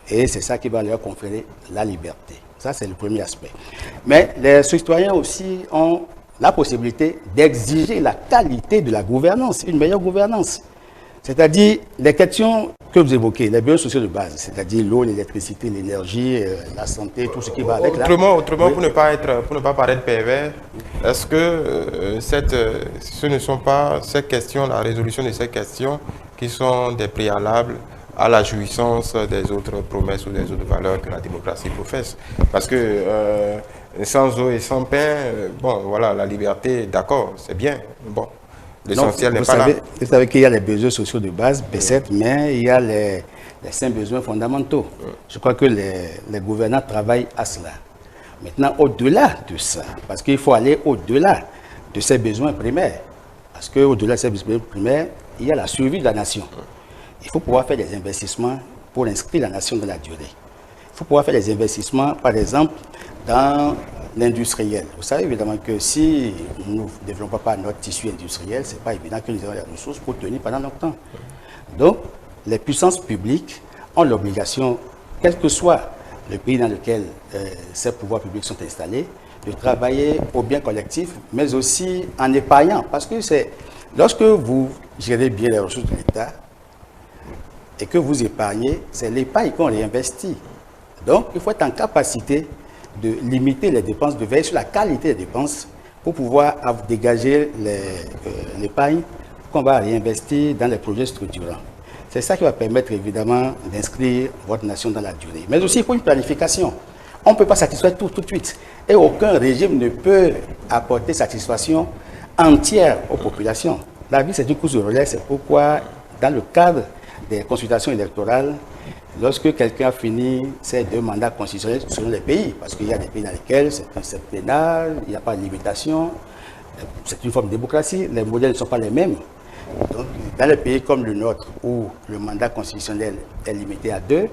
Et c'est ça qui va leur conférer la liberté. Ça, c'est le premier aspect. Mais les citoyens aussi ont la possibilité d'exiger la qualité de la gouvernance, une meilleure gouvernance. C'est-à-dire les questions que vous évoquez, les besoins sociaux de base, c'est-à-dire l'eau, l'électricité, l'énergie, la santé, tout ce qui va avec. Autrement, oui. Pour ne pas paraître pervers, est-ce que ce ne sont pas ces questions, la résolution de ces questions qui sont des préalables à la jouissance des autres promesses ou des autres valeurs que la démocratie professe? Parce que sans eau et sans pain, bon, voilà, la liberté, d'accord, c'est bien, bon. L'essentiel n'est pas là. Vous savez qu'il y a les besoins sociaux de base, peut-être, mais il y a les 5 besoins fondamentaux. Je crois que les gouvernants travaillent à cela. Maintenant, au-delà de ça, parce qu'il faut aller au-delà de ces besoins primaires, parce qu'au-delà de ces besoins primaires, il y a la survie de la nation. Il faut pouvoir faire des investissements pour inscrire la nation dans la durée. Il faut pouvoir faire des investissements, par exemple, dans l'industriel. Vous savez évidemment que si nous ne développons pas notre tissu industriel, ce n'est pas évident que nous ayons les ressources pour tenir pendant longtemps. Donc, les puissances publiques ont l'obligation, quel que soit le pays dans lequel ces pouvoirs publics sont installés, de travailler au bien collectif, mais aussi en épargnant. Parce que c'est lorsque vous gérez bien les ressources de l'État et que vous épargnez, c'est l'épargne qu'on réinvestit. Donc, il faut être en capacité de limiter les dépenses, de veiller sur la qualité des dépenses pour pouvoir dégager l'épargne qu'on va réinvestir dans les projets structurants. C'est ça qui va permettre évidemment d'inscrire votre nation dans la durée. Mais aussi, il faut une planification. On ne peut pas satisfaire tout de suite. Et aucun régime ne peut apporter satisfaction entière aux populations. La vie, c'est une course de relais. C'est pourquoi, dans le cadre des consultations électorales, lorsque quelqu'un a fini ses 2 mandats constitutionnels selon les pays, parce qu'il y a des pays dans lesquels c'est un septennat, il n'y a pas de limitation, c'est une forme de démocratie, les modèles ne sont pas les mêmes. Donc, dans les pays comme le nôtre, où le mandat constitutionnel est limité à 2,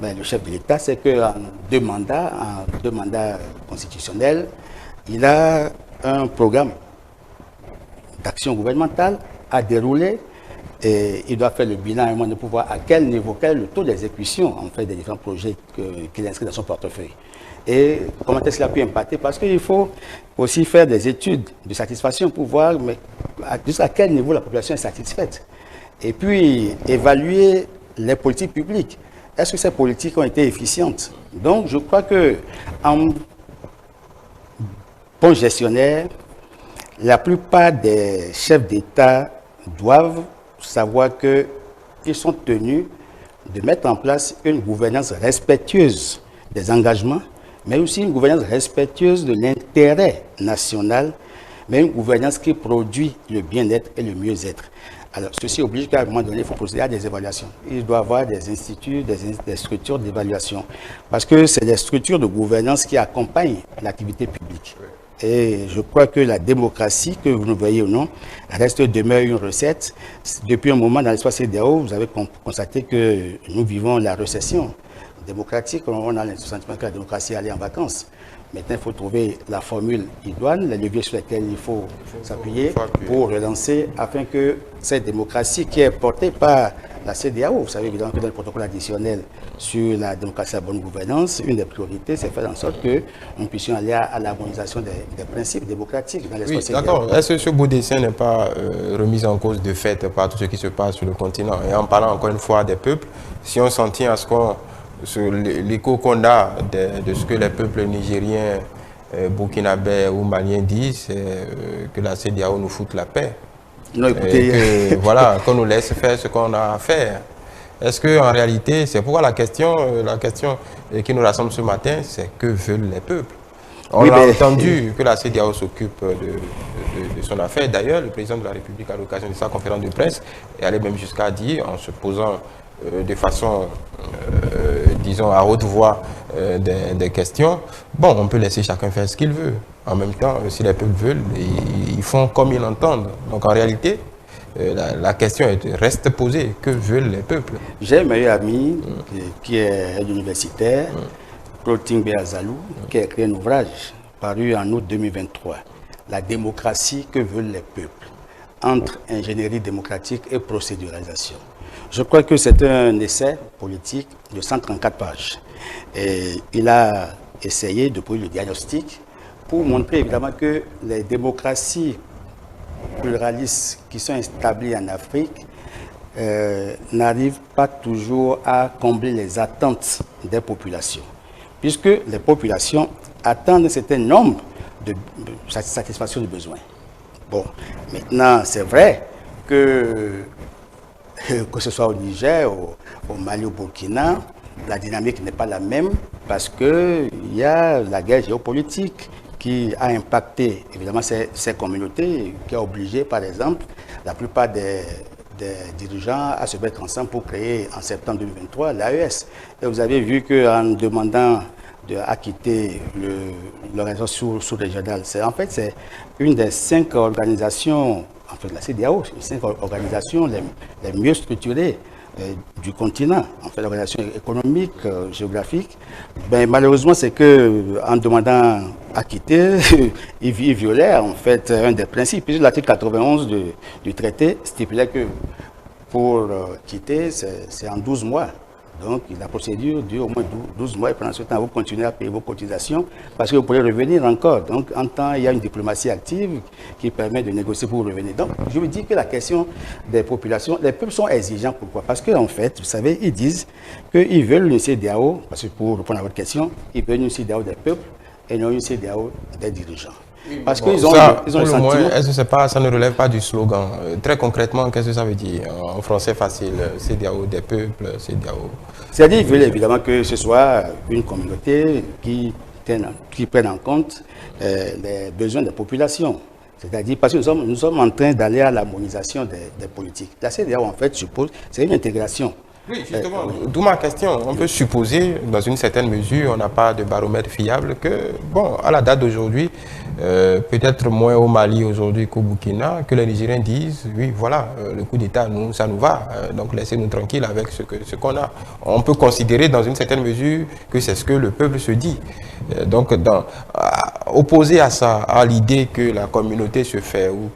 ben, le chef de l'État, c'est qu'en 2 mandats constitutionnels, il a un programme d'action gouvernementale à dérouler. Et il doit faire le bilan à un moment de pouvoir à quel niveau, quel est le taux d'exécution en fait des différents projets qu'il inscrit dans son portefeuille. Et comment est-ce qu'il a pu impacter? Parce qu'il faut aussi faire des études de satisfaction pour voir jusqu'à quel niveau la population est satisfaite. Et puis évaluer les politiques publiques. Est-ce que ces politiques ont été efficientes? Donc je crois qu'en bon gestionnaire, la plupart des chefs d'État doivent savoir qu'ils sont tenus de mettre en place une gouvernance respectueuse des engagements, mais aussi une gouvernance respectueuse de l'intérêt national, mais une gouvernance qui produit le bien-être et le mieux-être. Alors, ceci oblige qu'à un moment donné, il faut procéder à des évaluations. Il doit y avoir des instituts, des structures d'évaluation, parce que c'est des structures de gouvernance qui accompagnent l'activité publique. Et je crois que la démocratie, que vous nous voyez ou non, demeure une recette. Depuis un moment, dans l'espace CEDEAO, vous avez constaté que nous vivons la récession démocratique. On a le sentiment que la démocratie allait en vacances. Maintenant, il faut trouver la formule idoine, les leviers sur lesquels il faut s'appuyer pour relancer, afin que cette démocratie qui est portée par la CEDEAO, vous savez évidemment que dans le protocole additionnel sur la démocratie et la bonne gouvernance, une des priorités, c'est faire en sorte que nous puissions aller à l'harmonisation des principes démocratiques dans l'espace CEDEAO. D'accord. Est-ce que ce beau dessin n'est pas remis en cause de fait par tout ce qui se passe sur le continent? Et en parlant encore une fois des peuples, si on s'en tient à ce qu'on sur l'écho qu'on a de ce que les peuples nigériens, burkinabés ou maliens disent, c'est que la CEDEAO nous foute la paix. Non, écoutez, voilà, qu'on nous laisse faire ce qu'on a à faire. Est-ce qu'en réalité, c'est pourquoi la question qui nous rassemble ce matin, c'est que veulent les peuples? On a entendu que la CEDEAO s'occupe de son affaire. D'ailleurs, le président de la République, à l'occasion de sa conférence de presse, est allé même jusqu'à dire, en se posant de façon, disons, à haute voix des questions, bon, on peut laisser chacun faire ce qu'il veut. En même temps, si les peuples veulent, ils font comme ils l'entendent. Donc en réalité, la question reste posée. Que veulent les peuples? J'ai un meilleur ami qui est universitaire, Clotilde Béazalou, qui a écrit un ouvrage paru en août 2023, La démocratie que veulent les peuples, entre ingénierie démocratique et procéduralisation. Je crois que c'est un essai politique de 134 pages. Et il a essayé de poser le diagnostic pour montrer évidemment que les démocraties pluralistes qui sont établies en Afrique n'arrivent pas toujours à combler les attentes des populations, puisque les populations attendent un certain nombre de satisfaction de besoins. Bon, maintenant, c'est vrai que ce soit au Niger, au Mali, au Burkina, la dynamique n'est pas la même parce qu'il y a la guerre géopolitique qui a impacté évidemment ces communautés, qui a obligé, par exemple, la plupart des dirigeants à se mettre ensemble pour créer en septembre 2023 l'AES. Et vous avez vu qu'en demandant à quitter l'organisation sous-régionale, en fait, c'est une des 5 organisations, en fait la CEDEAO, les 5 organisations les mieux structurées du continent, en fait l'organisation économique, géographique. Ben, malheureusement, c'est qu'en demandant à quitter, ils violaient en fait un des principes. Puisque l'article 91 du traité stipulait que pour quitter, c'est en 12 mois. Donc la procédure dure au moins 12 mois et pendant ce temps, vous continuez à payer vos cotisations parce que vous pourrez revenir encore. Donc en temps, il y a une diplomatie active qui permet de négocier pour revenir. Donc je veux dire que la question des populations, les peuples sont exigeants. Pourquoi? Parce qu'en fait, vous savez, ils disent qu'ils veulent une CEDEAO, parce que pour répondre à votre question, ils veulent une CEDEAO des peuples et non une CEDEAO des dirigeants. Parce qu'ils ont, ils ont le sentiment... Est-ce que ça ne relève pas du slogan? Très concrètement, qu'est-ce que ça veut dire? En français facile, CEDEAO des peuples, CEDEAO... C'est-à-dire qu'ils veulent évidemment que ce soit une communauté qui prenne en compte les besoins des populations. C'est-à-dire parce que nous sommes en train d'aller à l'harmonisation des politiques. La CEDEAO, en fait, suppose, c'est une intégration. Oui, justement, d'où ma question. On peut supposer, dans une certaine mesure, on n'a pas de baromètre fiable, que, bon, à la date d'aujourd'hui, peut-être moins au Mali aujourd'hui qu'au Burkina, que les Nigériens disent, oui, voilà, le coup d'État, ça nous va, donc laissez-nous tranquilles avec ce qu'on a. On peut considérer, dans une certaine mesure, que c'est ce que le peuple se dit. Donc, opposé à ça, à l'idée que la communauté se fait, ou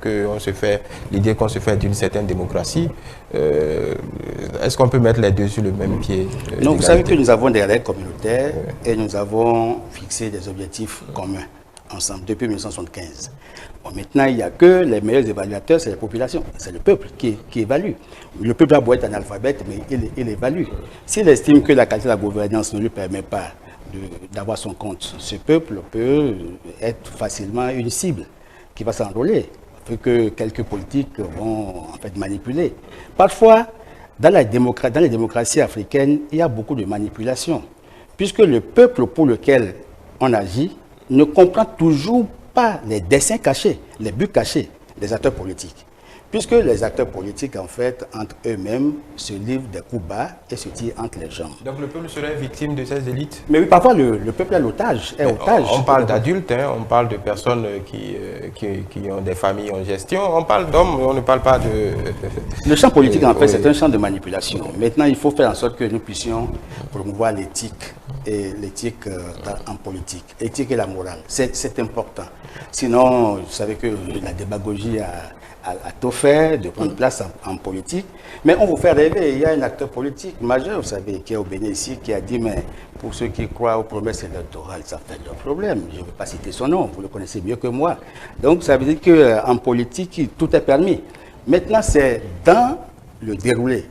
l'idée qu'on se fait d'une certaine démocratie, est-ce qu'on peut mettre les deux sur le même pied? Non, vous savez que nous avons des règles communautaires et nous avons fixé des objectifs communs ensemble depuis 1975. Bon, maintenant, il n'y a que les meilleurs évaluateurs, c'est la population, c'est le peuple qui évalue. Le peuple a beau être analphabète, mais il évalue. S'il estime que la qualité de la gouvernance ne lui permet pas d'avoir son compte, ce peuple peut être facilement une cible qui va s'enrôler, que quelques politiques vont en fait manipuler. Parfois, dans les démocraties africaines, il y a beaucoup de manipulation, puisque le peuple pour lequel on agit ne comprend toujours pas les desseins cachés, les buts cachés des acteurs politiques. Puisque les acteurs politiques, en fait, entre eux-mêmes, se livrent des coups bas et se tirent entre les jambes. Donc le peuple serait victime de ces élites? Mais oui, parfois le peuple est otage. On parle d'adultes, hein, on parle de personnes qui ont des familles en gestion, on parle d'hommes, on ne parle pas de... Le champ politique, en fait, c'est un champ de manipulation. Maintenant, il faut faire en sorte que nous puissions promouvoir l'éthique et l'éthique en politique, l'éthique et la morale. C'est important. Sinon, vous savez que la démagogie a tout fait de prendre place en politique. Mais on vous fait rêver, il y a un acteur politique majeur, vous savez, qui est au Bénin ici, qui a dit, mais pour ceux qui croient aux promesses électorales, ça fait leur problème. Je ne vais pas citer son nom, vous le connaissez mieux que moi. Donc ça veut dire qu'en politique, tout est permis. Maintenant, c'est dans le déroulé,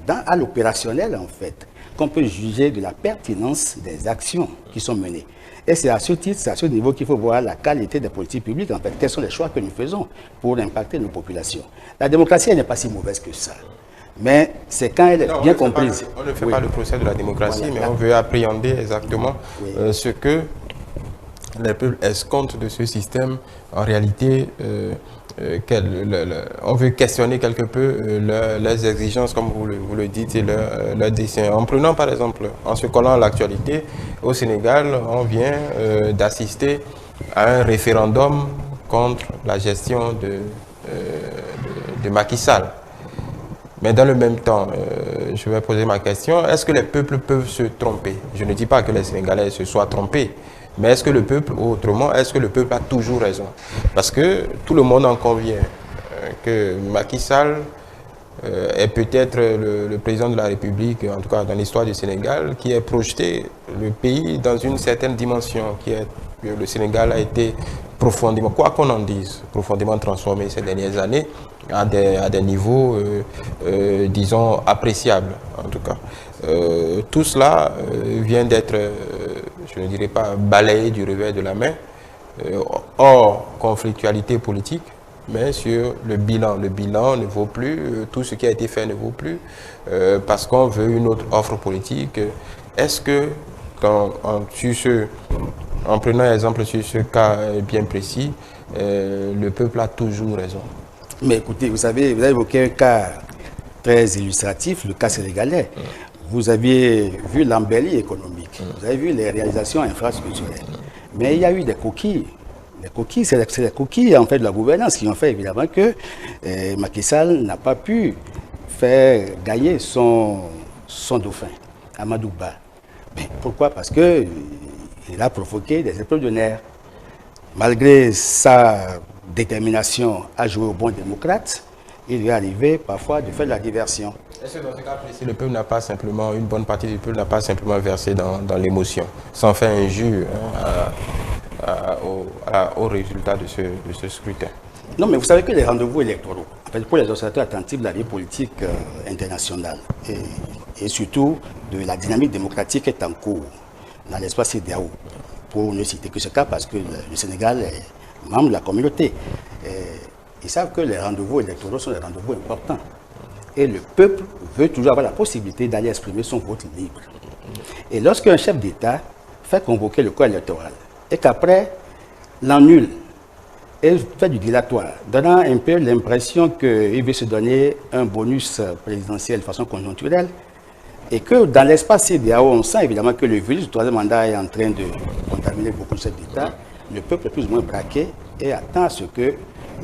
à l'opérationnel en fait, qu'on peut juger de la pertinence des actions qui sont menées. Et c'est à ce titre, c'est à ce niveau qu'il faut voir la qualité des politiques publiques, en fait, quels sont les choix que nous faisons pour impacter nos populations. La démocratie, elle n'est pas si mauvaise que ça. Mais c'est quand elle est bien comprise. On ne fait pas le procès de la démocratie, voilà, mais on veut appréhender exactement ce que les peuples escomptent de ce système. En réalité, on veut questionner quelque peu leurs exigences, comme vous le dites, et leurs desseins. En prenant par exemple, en se collant à l'actualité, au Sénégal, on vient d'assister à un référendum contre la gestion de Macky Sall. Mais dans le même temps, je vais poser ma question, est-ce que les peuples peuvent se tromper? Je ne dis pas que les Sénégalais se soient trompés, mais est-ce que le peuple, ou autrement, est-ce que le peuple a toujours raison? Parce que tout le monde en convient que Macky Sall est peut-être le président de la République, en tout cas dans l'histoire du Sénégal, qui a projeté le pays dans une certaine dimension, qui est Le Sénégal a été profondément, quoi qu'on en dise, profondément transformé ces dernières années à des niveaux, disons, appréciables en tout cas. Tout cela vient d'être, je ne dirais pas balayé du revers de la main, hors conflictualité politique, mais sur le bilan. Le bilan ne vaut plus, tout ce qui a été fait ne vaut plus, parce qu'on veut une autre offre politique. Est-ce que, en prenant exemple sur ce cas bien précis, le peuple a toujours raison? Mais écoutez, vous avez évoqué un cas très illustratif, le cas sénégalais. Vous aviez vu l'embellie économique, vous avez vu les réalisations infrastructurelles. Mais il y a eu des coquilles. Les coquilles, c'est les coquilles en fait, de la gouvernance qui ont fait évidemment que Macky Sall n'a pas pu faire gagner son dauphin, Amadou Ba. Mais pourquoi? Parce qu'il a provoqué des épreuves de nerfs. Malgré sa détermination à jouer au bon démocrate, il lui est arrivé parfois de faire de la diversion. Est-ce que dans ce cas précis, le peuple n'a pas simplement, une bonne partie du peuple n'a pas simplement versé dans l'émotion, sans faire injure au résultat de ce scrutin? Non, mais vous savez que les rendez-vous électoraux, en fait, pour les observateurs attentifs de la vie politique internationale et surtout de la dynamique démocratique est en cours dans l'espace CEDEAO, pour ne citer que ce cas parce que le Sénégal est membre de la communauté. Ils savent que les rendez-vous électoraux sont des rendez-vous importants. Et le peuple veut toujours avoir la possibilité d'aller exprimer son vote libre. Et lorsqu'un chef d'État fait convoquer le corps électoral et qu'après l'annule et fait du dilatoire, donnant un peu l'impression qu'il veut se donner un bonus présidentiel de façon conjoncturelle, et que dans l'espace CEDEAO, on sent évidemment que le virus du troisième mandat est en train de contaminer beaucoup de chefs d'État, le peuple est plus ou moins braqué et attend à ce que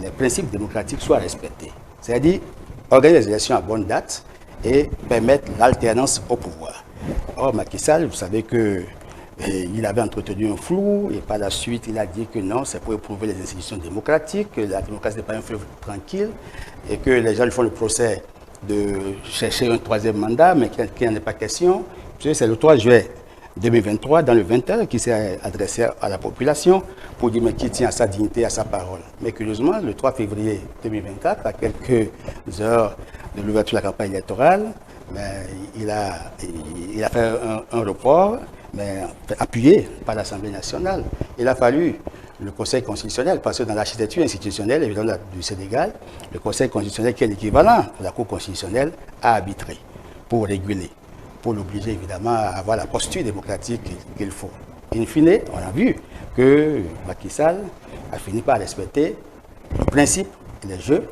les principes démocratiques soient respectés. C'est-à-dire organiser les élections à bonne date et permettre l'alternance au pouvoir. Or, Macky Sall, vous savez qu'il avait entretenu un flou et par la suite, il a dit que non, c'est pour éprouver les institutions démocratiques, que la démocratie n'est pas un fleuve tranquille et que les gens lui font le procès de chercher un troisième mandat, mais qu'il n'en est pas question. C'est le 3 juillet 2023, dans le 20h, qui s'est adressé à la population pour dire qu'il tient à sa dignité, à sa parole. Mais curieusement, le 3 février 2024, à quelques heures de l'ouverture de la campagne électorale, il a fait un report, mais appuyé par l'Assemblée nationale. Il a fallu le Conseil constitutionnel, parce que dans l'architecture institutionnelle évidemment, du Sénégal, le Conseil constitutionnel, qui est l'équivalent de la Cour constitutionnelle, a arbitré pour réguler, pour l'obliger évidemment à avoir la posture démocratique qu'il faut. In fine, on a vu que Macky Sall a fini par respecter le principe, les jeux,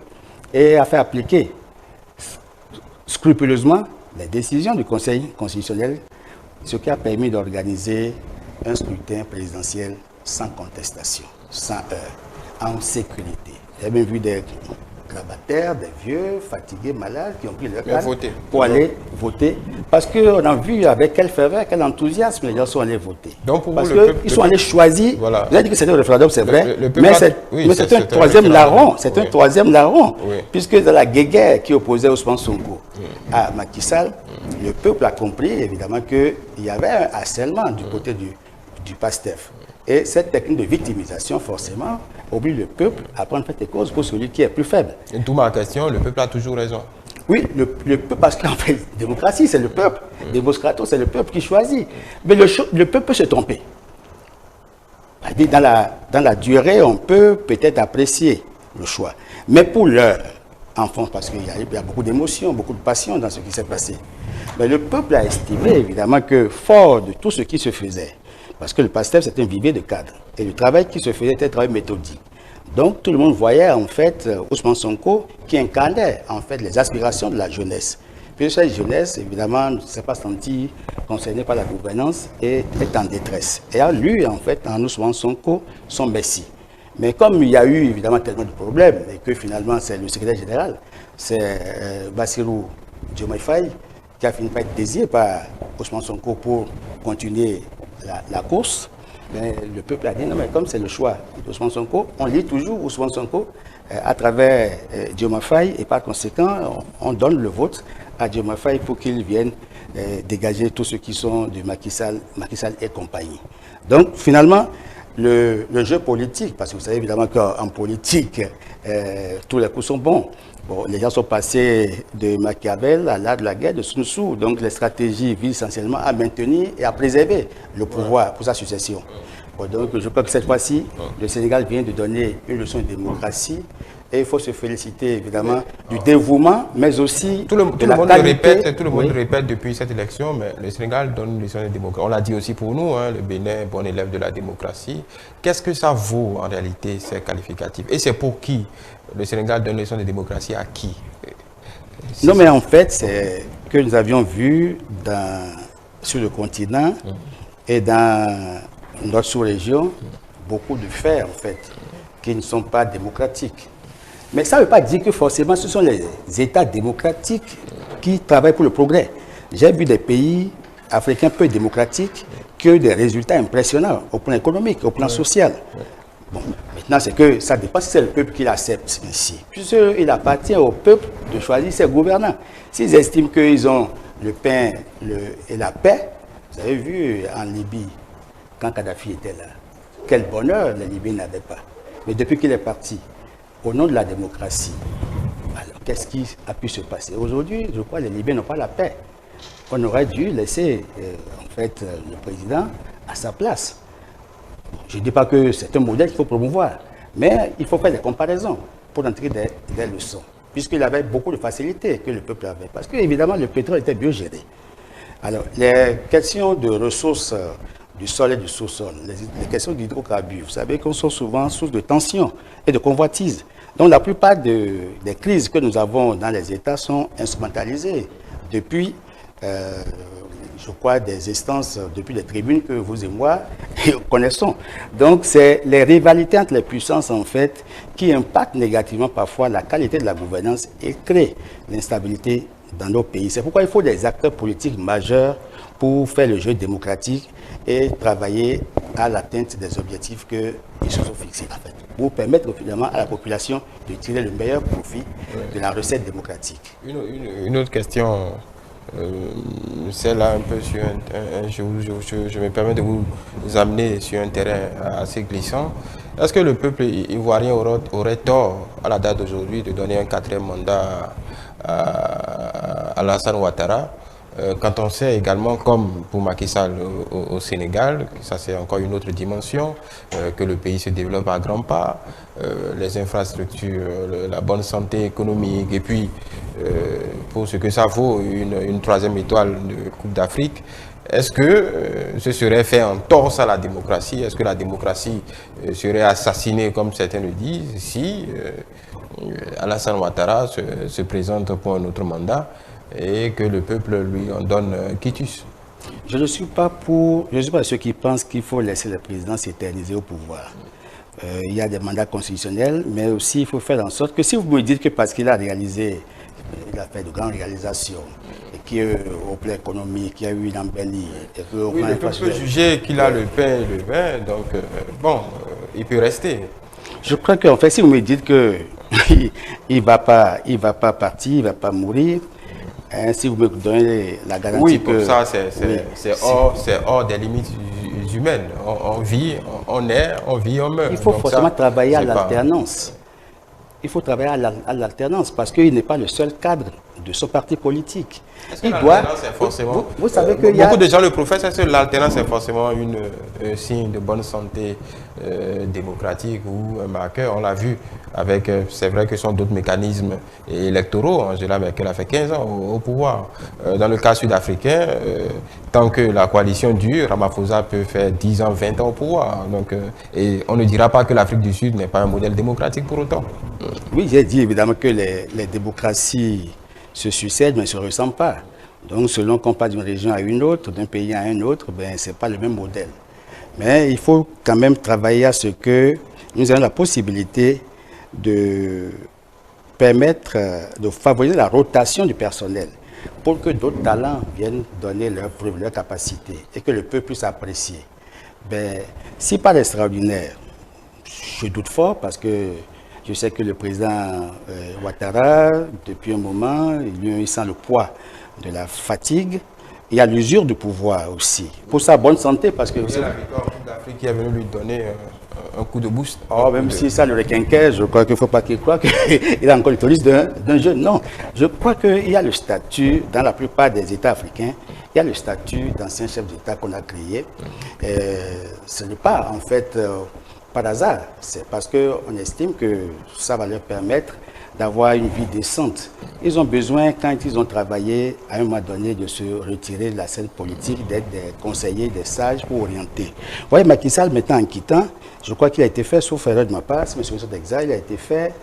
et a fait appliquer scrupuleusement les décisions du Conseil constitutionnel, ce qui a permis d'organiser un scrutin présidentiel sans contestation, sans heurts, en sécurité. J'ai même vu des grabataires, des vieux, fatigués, malades, qui ont pris leur carte pour aller voter. Parce qu'on a vu avec quelle ferveur, quel enthousiasme les gens sont allés voter. Donc pour parce qu'ils sont allés choisir. Voilà. Vous avez dit que c'était un référendum, c'est vrai, mais c'est un troisième larron. C'est un troisième larron. Puisque dans la guéguerre qui opposait Ousmane Sonko à Macky Sall, le peuple a compris évidemment qu'il y avait un harcèlement du côté du PASTEF. Et cette technique de victimisation, forcément, oblige le peuple à prendre fait et cause pour celui qui est plus faible. Et d'où ma question, le peuple a toujours raison. Oui, le peuple, parce qu'en fait, démocratie, c'est le peuple. Démocratie, c'est le peuple qui choisit. Mais le peuple peut se tromper. Dans la durée, on peut peut-être apprécier le choix. Mais pour l'heure, enfin, parce qu'il y a beaucoup d'émotions, beaucoup de passion dans ce qui s'est passé. Mais le peuple a estimé, évidemment, que fort de tout ce qui se faisait, parce que le PASTEF, c'est un vivier de cadres. Et le travail qui se faisait était un travail méthodique. Donc, tout le monde voyait, en fait, Ousmane Sonko qui incarnait, en fait, les aspirations de la jeunesse. Puis cette jeunesse, évidemment, ne s'est pas sentie concernée par la gouvernance et est en détresse. Et a lu, en fait, en Ousmane Sonko, son messie. Mais comme il y a eu, évidemment, tellement de problèmes, et que finalement, c'est le secrétaire général, c'est Bassirou Diomaye Faye, qui a fini par être désigné par Ousmane Sonko pour continuer la course, mais le peuple a dit non, mais comme c'est le choix d'Ousmane Sonko, on lit toujours Ousmane Sonko à travers Diomaye Faye et par conséquent, on donne le vote à Diomaye Faye pour qu'il vienne dégager tous ceux qui sont de Macky Sall et compagnie. Donc finalement, le jeu politique, parce que vous savez évidemment qu'en politique, tous les coups sont bons. Bon, les gens sont passés de Machiavel à l'art de la guerre de Sun Tzu. Donc les stratégies visent essentiellement à maintenir et à préserver le pouvoir pour sa succession. Bon, donc je crois que cette fois-ci, le Sénégal vient de donner une leçon de démocratie. Et il faut se féliciter évidemment du dévouement, mais aussi tout le de monde la qualité. Tout le monde répète depuis cette élection, mais le Sénégal donne une leçon de démocratie. On l'a dit aussi pour nous, hein, le Bénin, bon élève de la démocratie. Qu'est-ce que ça vaut en réalité, ces qualificatifs? Et c'est pour qui? Le Sénégal donne une leçon de démocratie à qui? Non, mais en fait, c'est que nous avions vu sur le continent et dans notre sous-région beaucoup de faits, en fait, qui ne sont pas démocratiques. Mais ça ne veut pas dire que forcément ce sont les États démocratiques qui travaillent pour le progrès. J'ai vu des pays africains peu démocratiques qui ont des résultats impressionnants au plan économique, au plan social. Bon, maintenant, c'est que ça dépend si c'est le peuple qui l'accepte ici. Puisqu'il appartient au peuple de choisir ses gouvernants. S'ils estiment qu'ils ont le pain et la paix, vous avez vu en Libye, quand Kadhafi était là, quel bonheur les Libyens n'avaient pas. Mais depuis qu'il est parti, au nom de la démocratie, alors qu'est-ce qui a pu se passer? Aujourd'hui, je crois que les Libyens n'ont pas la paix. On aurait dû laisser en fait, le président à sa place. Je ne dis pas que c'est un modèle qu'il faut promouvoir, mais il faut faire des comparaisons pour en tirer des leçons, puisqu'il avait beaucoup de facilités que le peuple avait. Parce qu'évidemment, le pétrole était mieux géré. Alors, les questions de ressources du sol et du sous-sol, les questions d'hydrocarbures, vous savez qu'on sont souvent source de tensions et de convoitises. Donc la plupart des crises que nous avons dans les États sont instrumentalisées depuis, je crois, des instances, depuis les tribunes que vous et moi connaissons. Donc c'est les rivalités entre les puissances, en fait, qui impactent négativement parfois la qualité de la gouvernance et créent l'instabilité dans nos pays. C'est pourquoi il faut des acteurs politiques majeurs pour faire le jeu démocratique et travailler à l'atteinte des objectifs qu'ils se sont fixés, en fait, pour permettre finalement à la population de tirer le meilleur profit de la recette démocratique. Une autre question, celle-là un peu sur je me permets de vous amener sur un terrain assez glissant. Est-ce que le peuple ivoirien aurait tort, à la date d'aujourd'hui, de donner un 4e mandat à Alassane Ouattara, quand on sait également, comme pour Macky Sall au Sénégal, ça c'est encore une autre dimension, que le pays se développe à grands pas, les infrastructures, la bonne santé économique, et puis pour ce que ça vaut, une 3e étoile de Coupe d'Afrique. Est-ce que ce serait fait en torse à la démocratie? Est-ce que la démocratie serait assassinée, comme certains le disent, si Alassane Ouattara se présente pour un autre mandat et que le peuple lui en donne quitus? Je ne suis pas de ceux qui pensent qu'il faut laisser le président s'éterniser au pouvoir. Il y a des mandats constitutionnels, mais aussi il faut faire en sorte que si vous me dites que parce qu'il a réalisé, il a fait de grandes réalisations, et qu'au plan économique, il y a eu une embellie, et que oui, le peuple peut juger qu'il a le pain et le vin, donc bon, il peut rester. Je crois qu'en fait, si vous me dites que il va pas partir, il ne va pas mourir, hein, si vous me donnez la garantie oui, que... Oui, comme ça, c'est hors des limites humaines. On vit, on naît, on vit, on meurt. Il faut donc forcément ça, travailler à l'alternance. Il faut travailler à l'alternance parce qu'il n'est pas le seul cadre de son parti politique. Il doit. Forcément, vous savez que beaucoup de gens le professent. Est-ce que l'alternance est forcément un signe de bonne santé démocratique ou un marqueur? On l'a vu avec, c'est vrai que ce sont d'autres mécanismes électoraux. Angela Merkel a fait 15 ans au pouvoir. Dans le cas sud-africain, tant que la coalition dure, Ramaphosa peut faire 10 ans, 20 ans au pouvoir. Donc, et on ne dira pas que l'Afrique du Sud n'est pas un modèle démocratique pour autant. Oui, j'ai dit évidemment que les démocraties se succèdent mais ne se ressemblent pas. Donc selon qu'on passe d'une région à une autre, d'un pays à un autre, ben, ce n'est pas le même modèle. Mais il faut quand même travailler à ce que nous ayons la possibilité de permettre, de favoriser la rotation du personnel pour que d'autres talents viennent donner leurs preuves, leurs capacités et que le peuple puisse apprécier. Ben, si pas extraordinaire, je doute fort parce que je sais que le président Ouattara, depuis un moment, il sent le poids de la fatigue. Il y a l'usure du pouvoir aussi. Pour sa bonne santé, parce que... l'Afrique qui est venu lui donner un coup de boost. Oh, même si ça le requinquait, je crois qu'il ne faut pas qu'il croie qu'il a encore le touriste d'un jeune. Non, je crois qu'il y a le statut, dans la plupart des États africains, il y a le statut d'ancien chef d'État qu'on a créé. Ce n'est pas en fait par hasard, c'est parce qu'on estime que ça va leur permettre d'avoir une vie décente. Ils ont besoin, quand ils ont travaillé, à un moment donné, de se retirer de la scène politique, d'être des conseillers, des sages pour orienter. Vous voyez, Macky Sall, maintenant en quittant, je crois qu'il a été fait, sauf erreur de ma part, si M. d'exil, il a été fait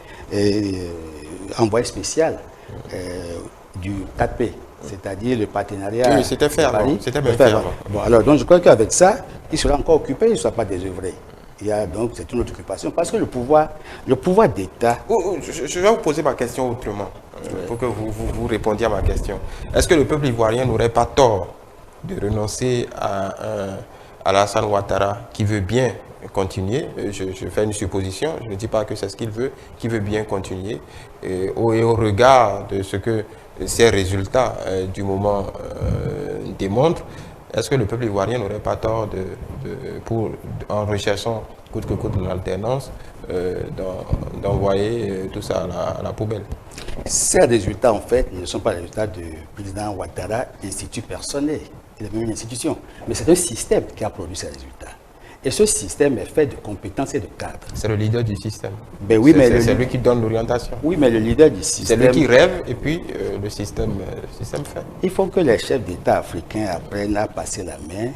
envoyé spécial du 4P, c'est-à-dire le partenariat. Oui, c'était fait avant. C'était bien fait avant. Bon, alors, donc je crois qu'avec ça, il sera encore occupé, il ne sera pas désœuvré. Donc, c'est une autre occupation parce que le pouvoir d'État... Je vais vous poser ma question autrement, pour que vous répondiez à ma question. Est-ce que le peuple ivoirien n'aurait pas tort de renoncer à Alassane Ouattara qui veut bien continuer? Je fais une supposition, je ne dis pas que c'est ce qu'il veut, qui veut bien continuer. Et au regard de ce que ces résultats du moment démontrent, est-ce que le peuple ivoirien n'aurait pas tort en recherchant coûte que coûte l'alternance, d'envoyer tout ça à la poubelle? Ces résultats, en fait, ne sont pas les résultats du président Ouattara, institut personnel. Il est même une institution. Mais c'est un système qui a produit ces résultats. Et ce système est fait de compétences et de cadres. C'est le leader du système. Ben oui, c'est lui qui donne l'orientation. Oui, mais le leader du système... C'est lui qui rêve et puis le système fait. Il faut que les chefs d'État africains apprennent à passer la main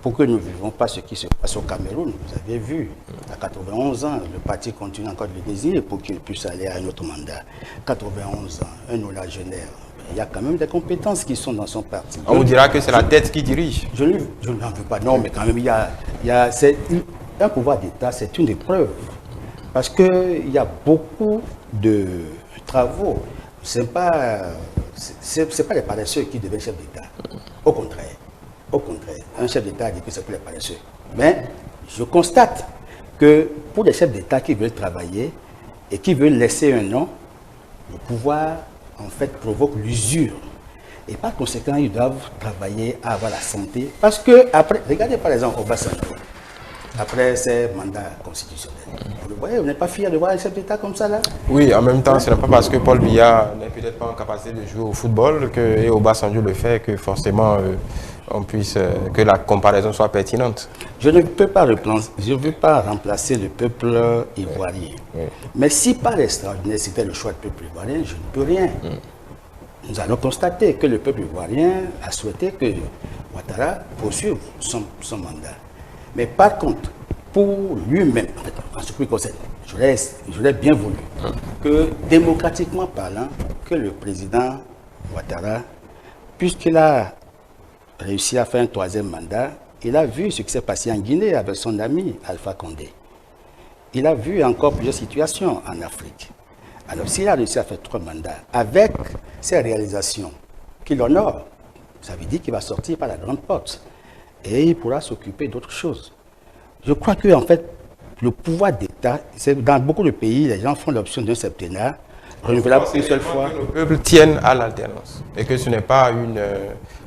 pour que nous ne vivons pas ce qui se passe au Cameroun. Vous avez vu, à 91 ans, le parti continue encore de le désigner pour qu'il puisse aller à un autre mandat. 91 ans, un octogénaire. Il y a quand même des compétences qui sont dans son parti. On vous dira que c'est la tête qui dirige. Je n'en veux pas, non, mais quand même, un pouvoir d'État, c'est une épreuve. Parce qu'il y a beaucoup de travaux. Ce n'est pas les paresseux qui deviennent chefs d'État. Au contraire. Au contraire. Un chef d'État dit que c'est pour les paresseux. Mais je constate que pour les chefs d'État qui veulent travailler et qui veulent laisser un nom, le pouvoir en fait provoque l'usure. Et par conséquent, ils doivent travailler à avoir la santé. Parce que, après, regardez par exemple Obasanjo, après ses mandats constitutionnels. Vous le voyez, vous n'êtes pas fier de voir un chef d'État comme ça là? Oui, en même temps, ce n'est pas parce que Paul Biya n'est peut-être pas en capacité de jouer au football et Obasanjo le fait que forcément que la comparaison soit pertinente. Je ne veux pas remplacer le peuple ivoirien. Oui. Mais si par extraordinaire c'était le choix du peuple ivoirien, je ne peux rien. Nous allons constater que le peuple ivoirien a souhaité que Ouattara poursuive son mandat. Mais par contre, pour lui-même, en ce qui concerne, j'aurais bien voulu que, démocratiquement parlant, que le président Ouattara, puisqu'il a réussi à faire un troisième mandat, il a vu ce qui s'est passé en Guinée avec son ami Alpha Condé. Il a vu encore plusieurs situations en Afrique. Alors, s'il a réussi à faire 3 mandats avec ses réalisations qui l'honorent, ça veut dire qu'il va sortir par la grande porte et il pourra s'occuper d'autres choses. Je crois que, en fait, le pouvoir d'État, dans beaucoup de pays, les gens font l'option d'un septennat renouvelable une seule fois. Le peuple tienne à l'alternance et que ce n'est pas une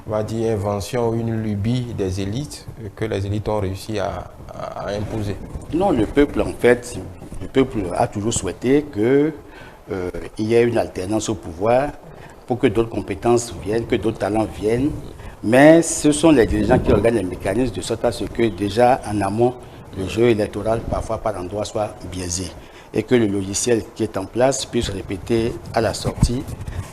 on va dire, invention ou une lubie des élites que les élites ont réussi à imposer. Non, le peuple, en fait, le peuple a toujours souhaité qu'il y ait une alternance au pouvoir pour que d'autres compétences viennent, que d'autres talents viennent. Mais ce sont les dirigeants qui organisent les mécanismes de sorte à ce que déjà en amont, le jeu électoral, parfois par endroit, soit biaisé. Et que le logiciel qui est en place puisse répéter à la sortie,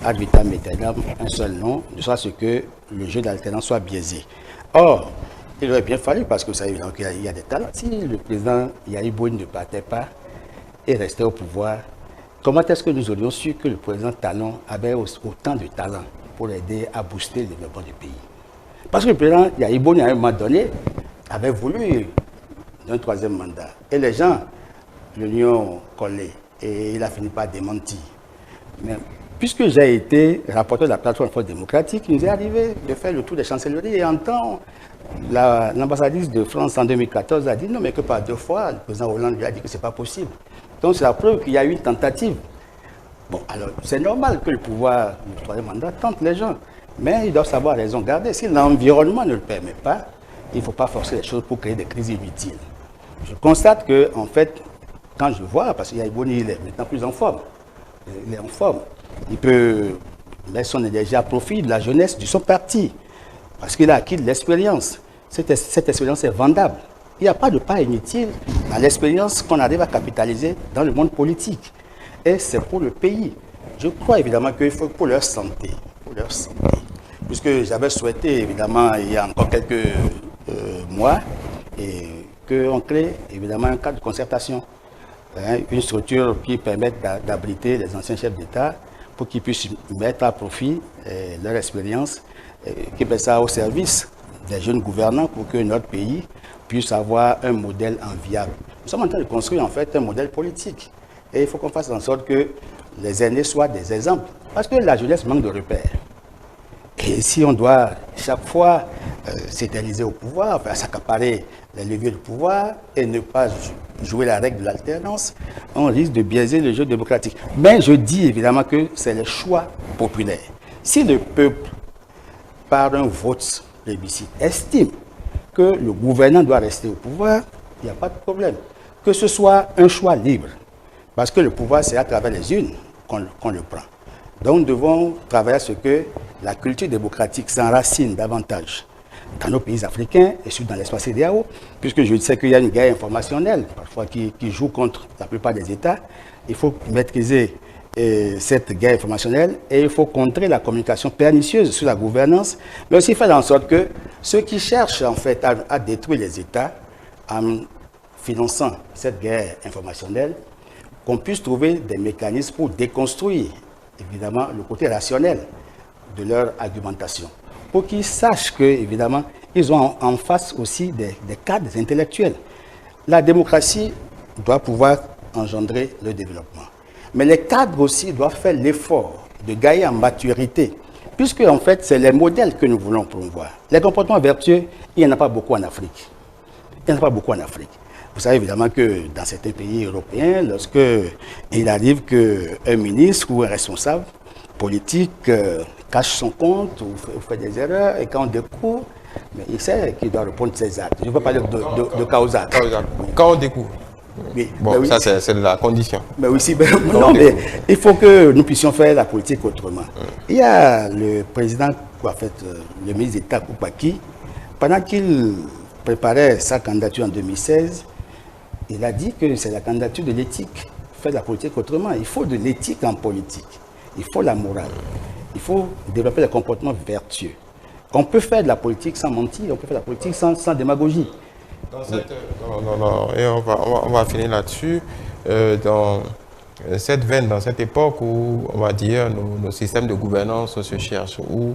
ad vitam aeternam, un seul nom, de sorte à ce que le jeu d'alternance soit biaisé. Or, il aurait bien fallu, parce que vous savez qu'il y a des talents. Si le président Yahi Boni ne partait pas et restait au pouvoir, comment est-ce que nous aurions su que le président Talon avait autant de talent pour aider à booster le développement du pays? Parce que le président Yahi Boni, à un moment donné, avait voulu un troisième mandat. Et les gens lui ont collé et il a fini par démentir. Mais puisque j'ai été rapporteur de la plateforme Force démocratique, il nous est arrivé de faire le tour des chancelleries et en temps, l'ambassadrice de France en 2014 a dit non, mais que par 2 fois, le président Hollande lui a dit que ce n'est pas possible. Donc c'est la preuve qu'il y a eu une tentative. Bon, alors c'est normal que le pouvoir, le troisième mandat, tente les gens. Mais ils doivent savoir raison garder. Si l'environnement ne le permet pas, il ne faut pas forcer les choses pour créer des crises inutiles. Je constate que, en fait, quand je vois, parce qu'il y a Iboni, il est maintenant plus en forme. Il est en forme. Il peut mettre son énergie à profit de la jeunesse de son parti. Parce qu'il a acquis de l'expérience. Cette expérience est vendable. Il n'y a pas de pas inutile dans l'expérience qu'on arrive à capitaliser dans le monde politique. Et c'est pour le pays. Je crois évidemment qu'il faut pour leur santé. Pour leur santé. Puisque j'avais souhaité, évidemment, il y a encore quelques mois, qu'on crée évidemment un cadre de concertation. Une structure qui permette d'abriter les anciens chefs d'État pour qu'ils puissent mettre à profit leur expérience, qui met ça au service des jeunes gouvernants pour que notre pays puisse avoir un modèle enviable. Nous sommes en train de construire en fait un modèle politique. Et il faut qu'on fasse en sorte que les aînés soient des exemples. Parce que la jeunesse manque de repères. Et si on doit chaque fois s'éterniser au pouvoir, enfin, s'accaparer les leviers du pouvoir et ne pas jouer la règle de l'alternance, on risque de biaiser le jeu démocratique. Mais je dis évidemment que c'est le choix populaire. Si le peuple, par un vote plébiscite, estime que le gouvernant doit rester au pouvoir, il n'y a pas de problème. Que ce soit un choix libre. Parce que le pouvoir, c'est à travers les urnes qu'on le prend. Donc nous devons travailler à ce que la culture démocratique s'enracine davantage dans nos pays africains et surtout dans l'espace CEDEAO, puisque je sais qu'il y a une guerre informationnelle, parfois qui joue contre la plupart des États. Il faut maîtriser cette guerre informationnelle et il faut contrer la communication pernicieuse sur la gouvernance, mais aussi faire en sorte que ceux qui cherchent en fait à détruire les États en finançant cette guerre informationnelle, qu'on puisse trouver des mécanismes pour déconstruire évidemment le côté rationnel de leur argumentation, pour qu'ils sachent que évidemment ils ont en face aussi des cadres intellectuels. La démocratie doit pouvoir engendrer le développement, mais les cadres aussi doivent faire l'effort de gagner en maturité, puisque en fait c'est les modèles que nous voulons promouvoir. Les comportements vertueux, il n'y en a pas beaucoup en Afrique. Il n'y en a pas beaucoup en Afrique. Vous savez évidemment que dans certains pays européens, lorsque il arrive qu'un ministre ou un responsable politique cache son compte ou fait des erreurs, et quand on découvre, mais il sait qu'il doit répondre de ses actes. Je ne veux pas parler de causa. Quand on découvre. Oui, Bon, oui, ça c'est la condition. Mais aussi, non, mais il faut que nous puissions faire la politique autrement. Il y a le président, en fait, le ministre d'État Koupaki, pendant qu'il préparait sa candidature en 2016, il a dit que c'est la candidature de l'éthique. Faire la politique autrement. Il faut de l'éthique en politique. Il faut la morale. Il faut développer les comportements vertueux. On peut faire de la politique sans mentir, on peut faire de la politique sans démagogie. Et on va finir là-dessus. Dans cette veine, dans cette époque où, on va dire, nos systèmes de gouvernance se cherchent, où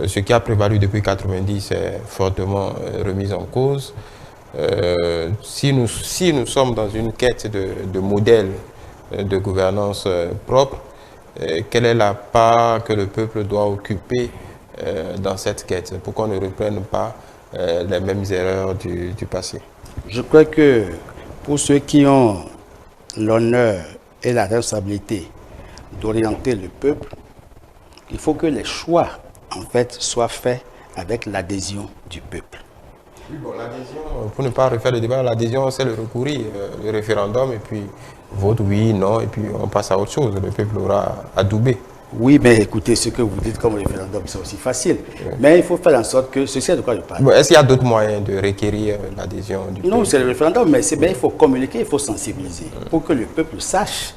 ce qui a prévalu depuis 90 est fortement remis en cause, si nous sommes dans une quête de modèle de gouvernance propre, quelle est la part que le peuple doit occuper dans cette quête pour qu'on ne reprenne pas les mêmes erreurs du passé? Je crois que pour ceux qui ont l'honneur et la responsabilité d'orienter le peuple, il faut que les choix en fait soient faits avec l'adhésion du peuple. Oui, bon, l'adhésion, pour ne pas refaire le débat, l'adhésion c'est le recourir, le référendum, et puis vote oui, non, et puis on passe à autre chose. Le peuple aura adoubé. Oui, mais écoutez, ce que vous dites comme référendum, c'est aussi facile. Oui. Mais il faut faire en sorte que, ceci est de quoi je parle. Bon, est-ce qu'il y a d'autres moyens de requérir l'adhésion du peuple? Non, c'est le référendum, mais c'est bien, il faut communiquer, il faut sensibiliser, pour que le peuple sache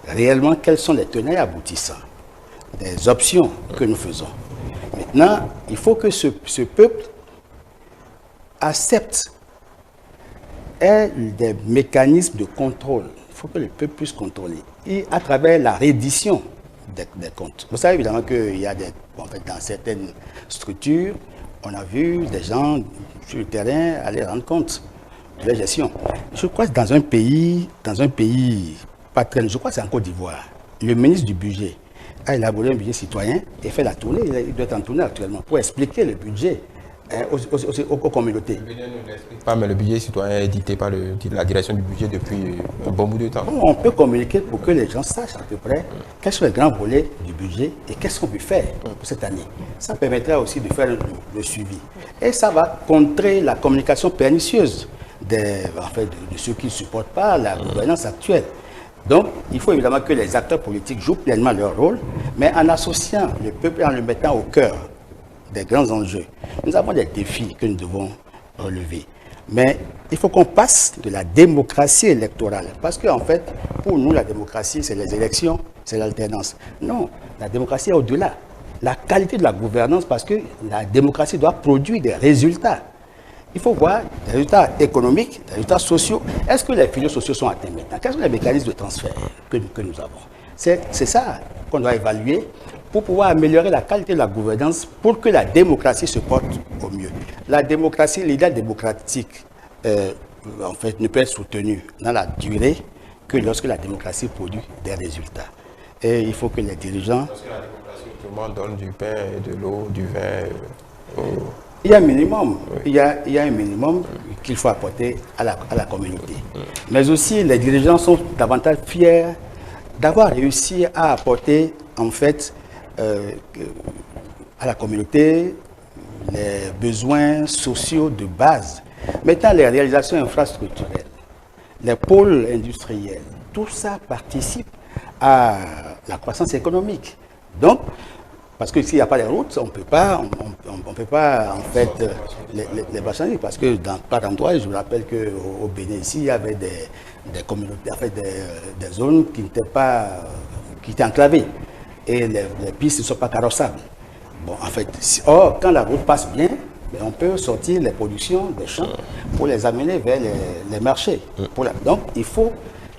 réellement quels sont les tenants et aboutissants des options que nous faisons. Maintenant, il faut que ce peuple accepte des mécanismes de contrôle. Il faut que le peuple puisse contrôler, et à travers la reddition des comptes. Vous savez évidemment qu'il y a dans certaines structures, on a vu des gens sur le terrain aller rendre compte de la gestion. Je crois que dans un pays pas très, je crois que c'est en Côte d'Ivoire, le ministre du budget a élaboré un budget citoyen et fait la tournée, il doit être en tournée actuellement, pour expliquer le budget aux communautés. Pas, mais le budget citoyen est édité par la direction du budget depuis un bon bout de temps. On peut communiquer pour que les gens sachent à peu près quels sont les grands volets du budget et qu'est-ce qu'on peut faire pour cette année. Ça permettra aussi de faire le suivi. Et ça va contrer la communication pernicieuse de ceux qui ne supportent pas la gouvernance actuelle. Donc, il faut évidemment que les acteurs politiques jouent pleinement leur rôle, mais en associant le peuple et en le mettant au cœur des grands enjeux. Nous avons des défis que nous devons relever. Mais il faut qu'on passe de la démocratie électorale. Parce qu'en fait, pour nous, la démocratie, c'est les élections, c'est l'alternance. Non, la démocratie est au-delà. La qualité de la gouvernance, parce que la démocratie doit produire des résultats. Il faut voir des résultats économiques, des résultats sociaux. Est-ce que les piliers sociaux sont atteints maintenant? Quels sont les mécanismes de transfert que nous avons? C'est ça qu'on doit évaluer pour pouvoir améliorer la qualité de la gouvernance pour que la démocratie se porte au mieux. La démocratie, l'idée démocratique, en fait, ne peut être soutenue dans la durée que lorsque la démocratie produit des résultats. Et il faut que les dirigeants... Parce que la démocratie, tout le monde donne du pain et de l'eau, du vin... Il y a un minimum, il y a un minimum qu'il faut apporter à la communauté. Mais aussi, les dirigeants sont davantage fiers d'avoir réussi à apporter, en fait, à la communauté les besoins sociaux de base. Maintenant, les réalisations infrastructurelles, les pôles industriels, tout ça participe à la croissance économique. Donc, parce que s'il n'y a pas de routes, on ne peut pas en fait les marchandises. Parce que dans pas d'endroits, je me rappelle qu'au Bénin, ici, il y avait des communautés, en fait, des zones qui n'étaient pas, qui étaient enclavées. Et les pistes ne sont pas carrossables. Bon, en fait, or, quand la route passe bien, on peut sortir les productions des champs pour les amener vers les marchés. Donc, il faut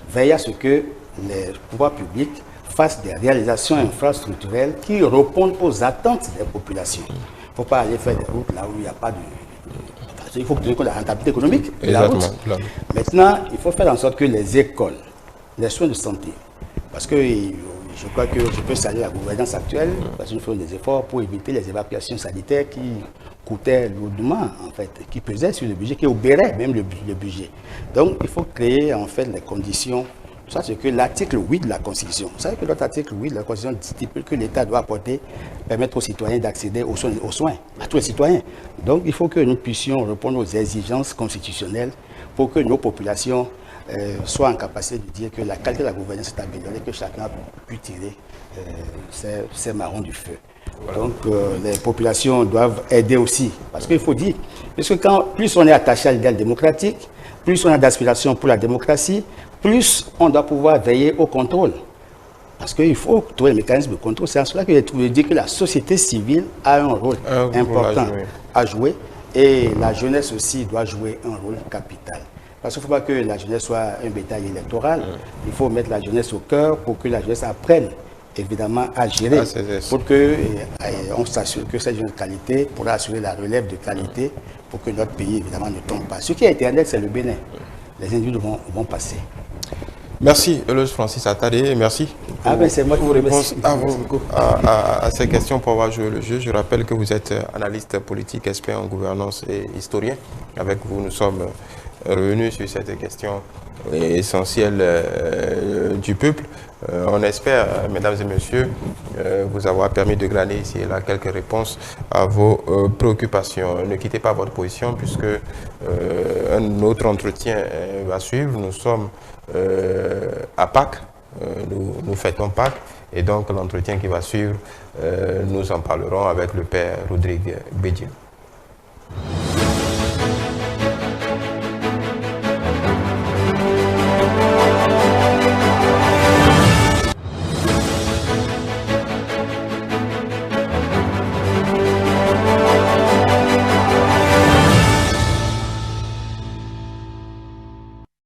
veiller à ce que les pouvoirs publics fassent des réalisations infrastructurelles qui répondent aux attentes des populations. Il ne faut pas aller faire des routes là où il n'y a pas de... Il faut que la rentabilité économique de la route. Maintenant, il faut faire en sorte que les écoles, les soins de santé, parce que je crois que je peux saluer la gouvernance actuelle, parce que nous faisons des efforts pour éviter les évacuations sanitaires qui coûtaient lourdement, en fait, qui pesaient sur le budget, qui obéraient même le budget. Donc, il faut créer, en fait, les conditions. Ça, c'est que l'article 8 de la Constitution. Vous savez que notre article 8 de la Constitution stipule que l'État doit permettre aux citoyens d'accéder aux soins, à tous les citoyens. Donc, il faut que nous puissions répondre aux exigences constitutionnelles pour que nos populations soient en capacité de dire que la qualité de la gouvernance est améliorée, que chacun puisse tirer ses marrons du feu. Voilà. Donc, les populations doivent aider aussi. Parce qu'il faut dire, parce que plus on est attaché à l'idéal démocratique, plus on a d'aspiration pour la démocratie, plus on doit pouvoir veiller au contrôle. Parce qu'il faut trouver le mécanisme de contrôle. C'est en cela que j'ai trouvé dire que la société civile a un rôle important à jouer. Et la jeunesse aussi doit jouer un rôle capital. Parce qu'il ne faut pas que la jeunesse soit un bétail électoral. Il faut mettre la jeunesse au cœur pour que la jeunesse apprenne évidemment à gérer. Pour qu'on s'assure que cette jeune qualité pourra assurer la relève de qualité pour que notre pays évidemment ne tombe pas. Ce qui est éternel, c'est le Bénin. Les individus vont passer. Merci, Eloge Francis Attadé, merci. C'est moi qui vous remercie. À ces questions pour avoir joué le jeu. Je rappelle que vous êtes analyste politique, expert en gouvernance et historien. Avec vous, nous sommes revenus sur cette question essentielle du peuple. On espère, mesdames et messieurs, vous avoir permis de glaner ici et là quelques réponses à vos préoccupations. Ne quittez pas votre position puisque un autre entretien va suivre. Nous sommes à Pâques, nous fêtons Pâques et donc l'entretien qui va suivre, nous en parlerons avec le père Rodrigue Bédié.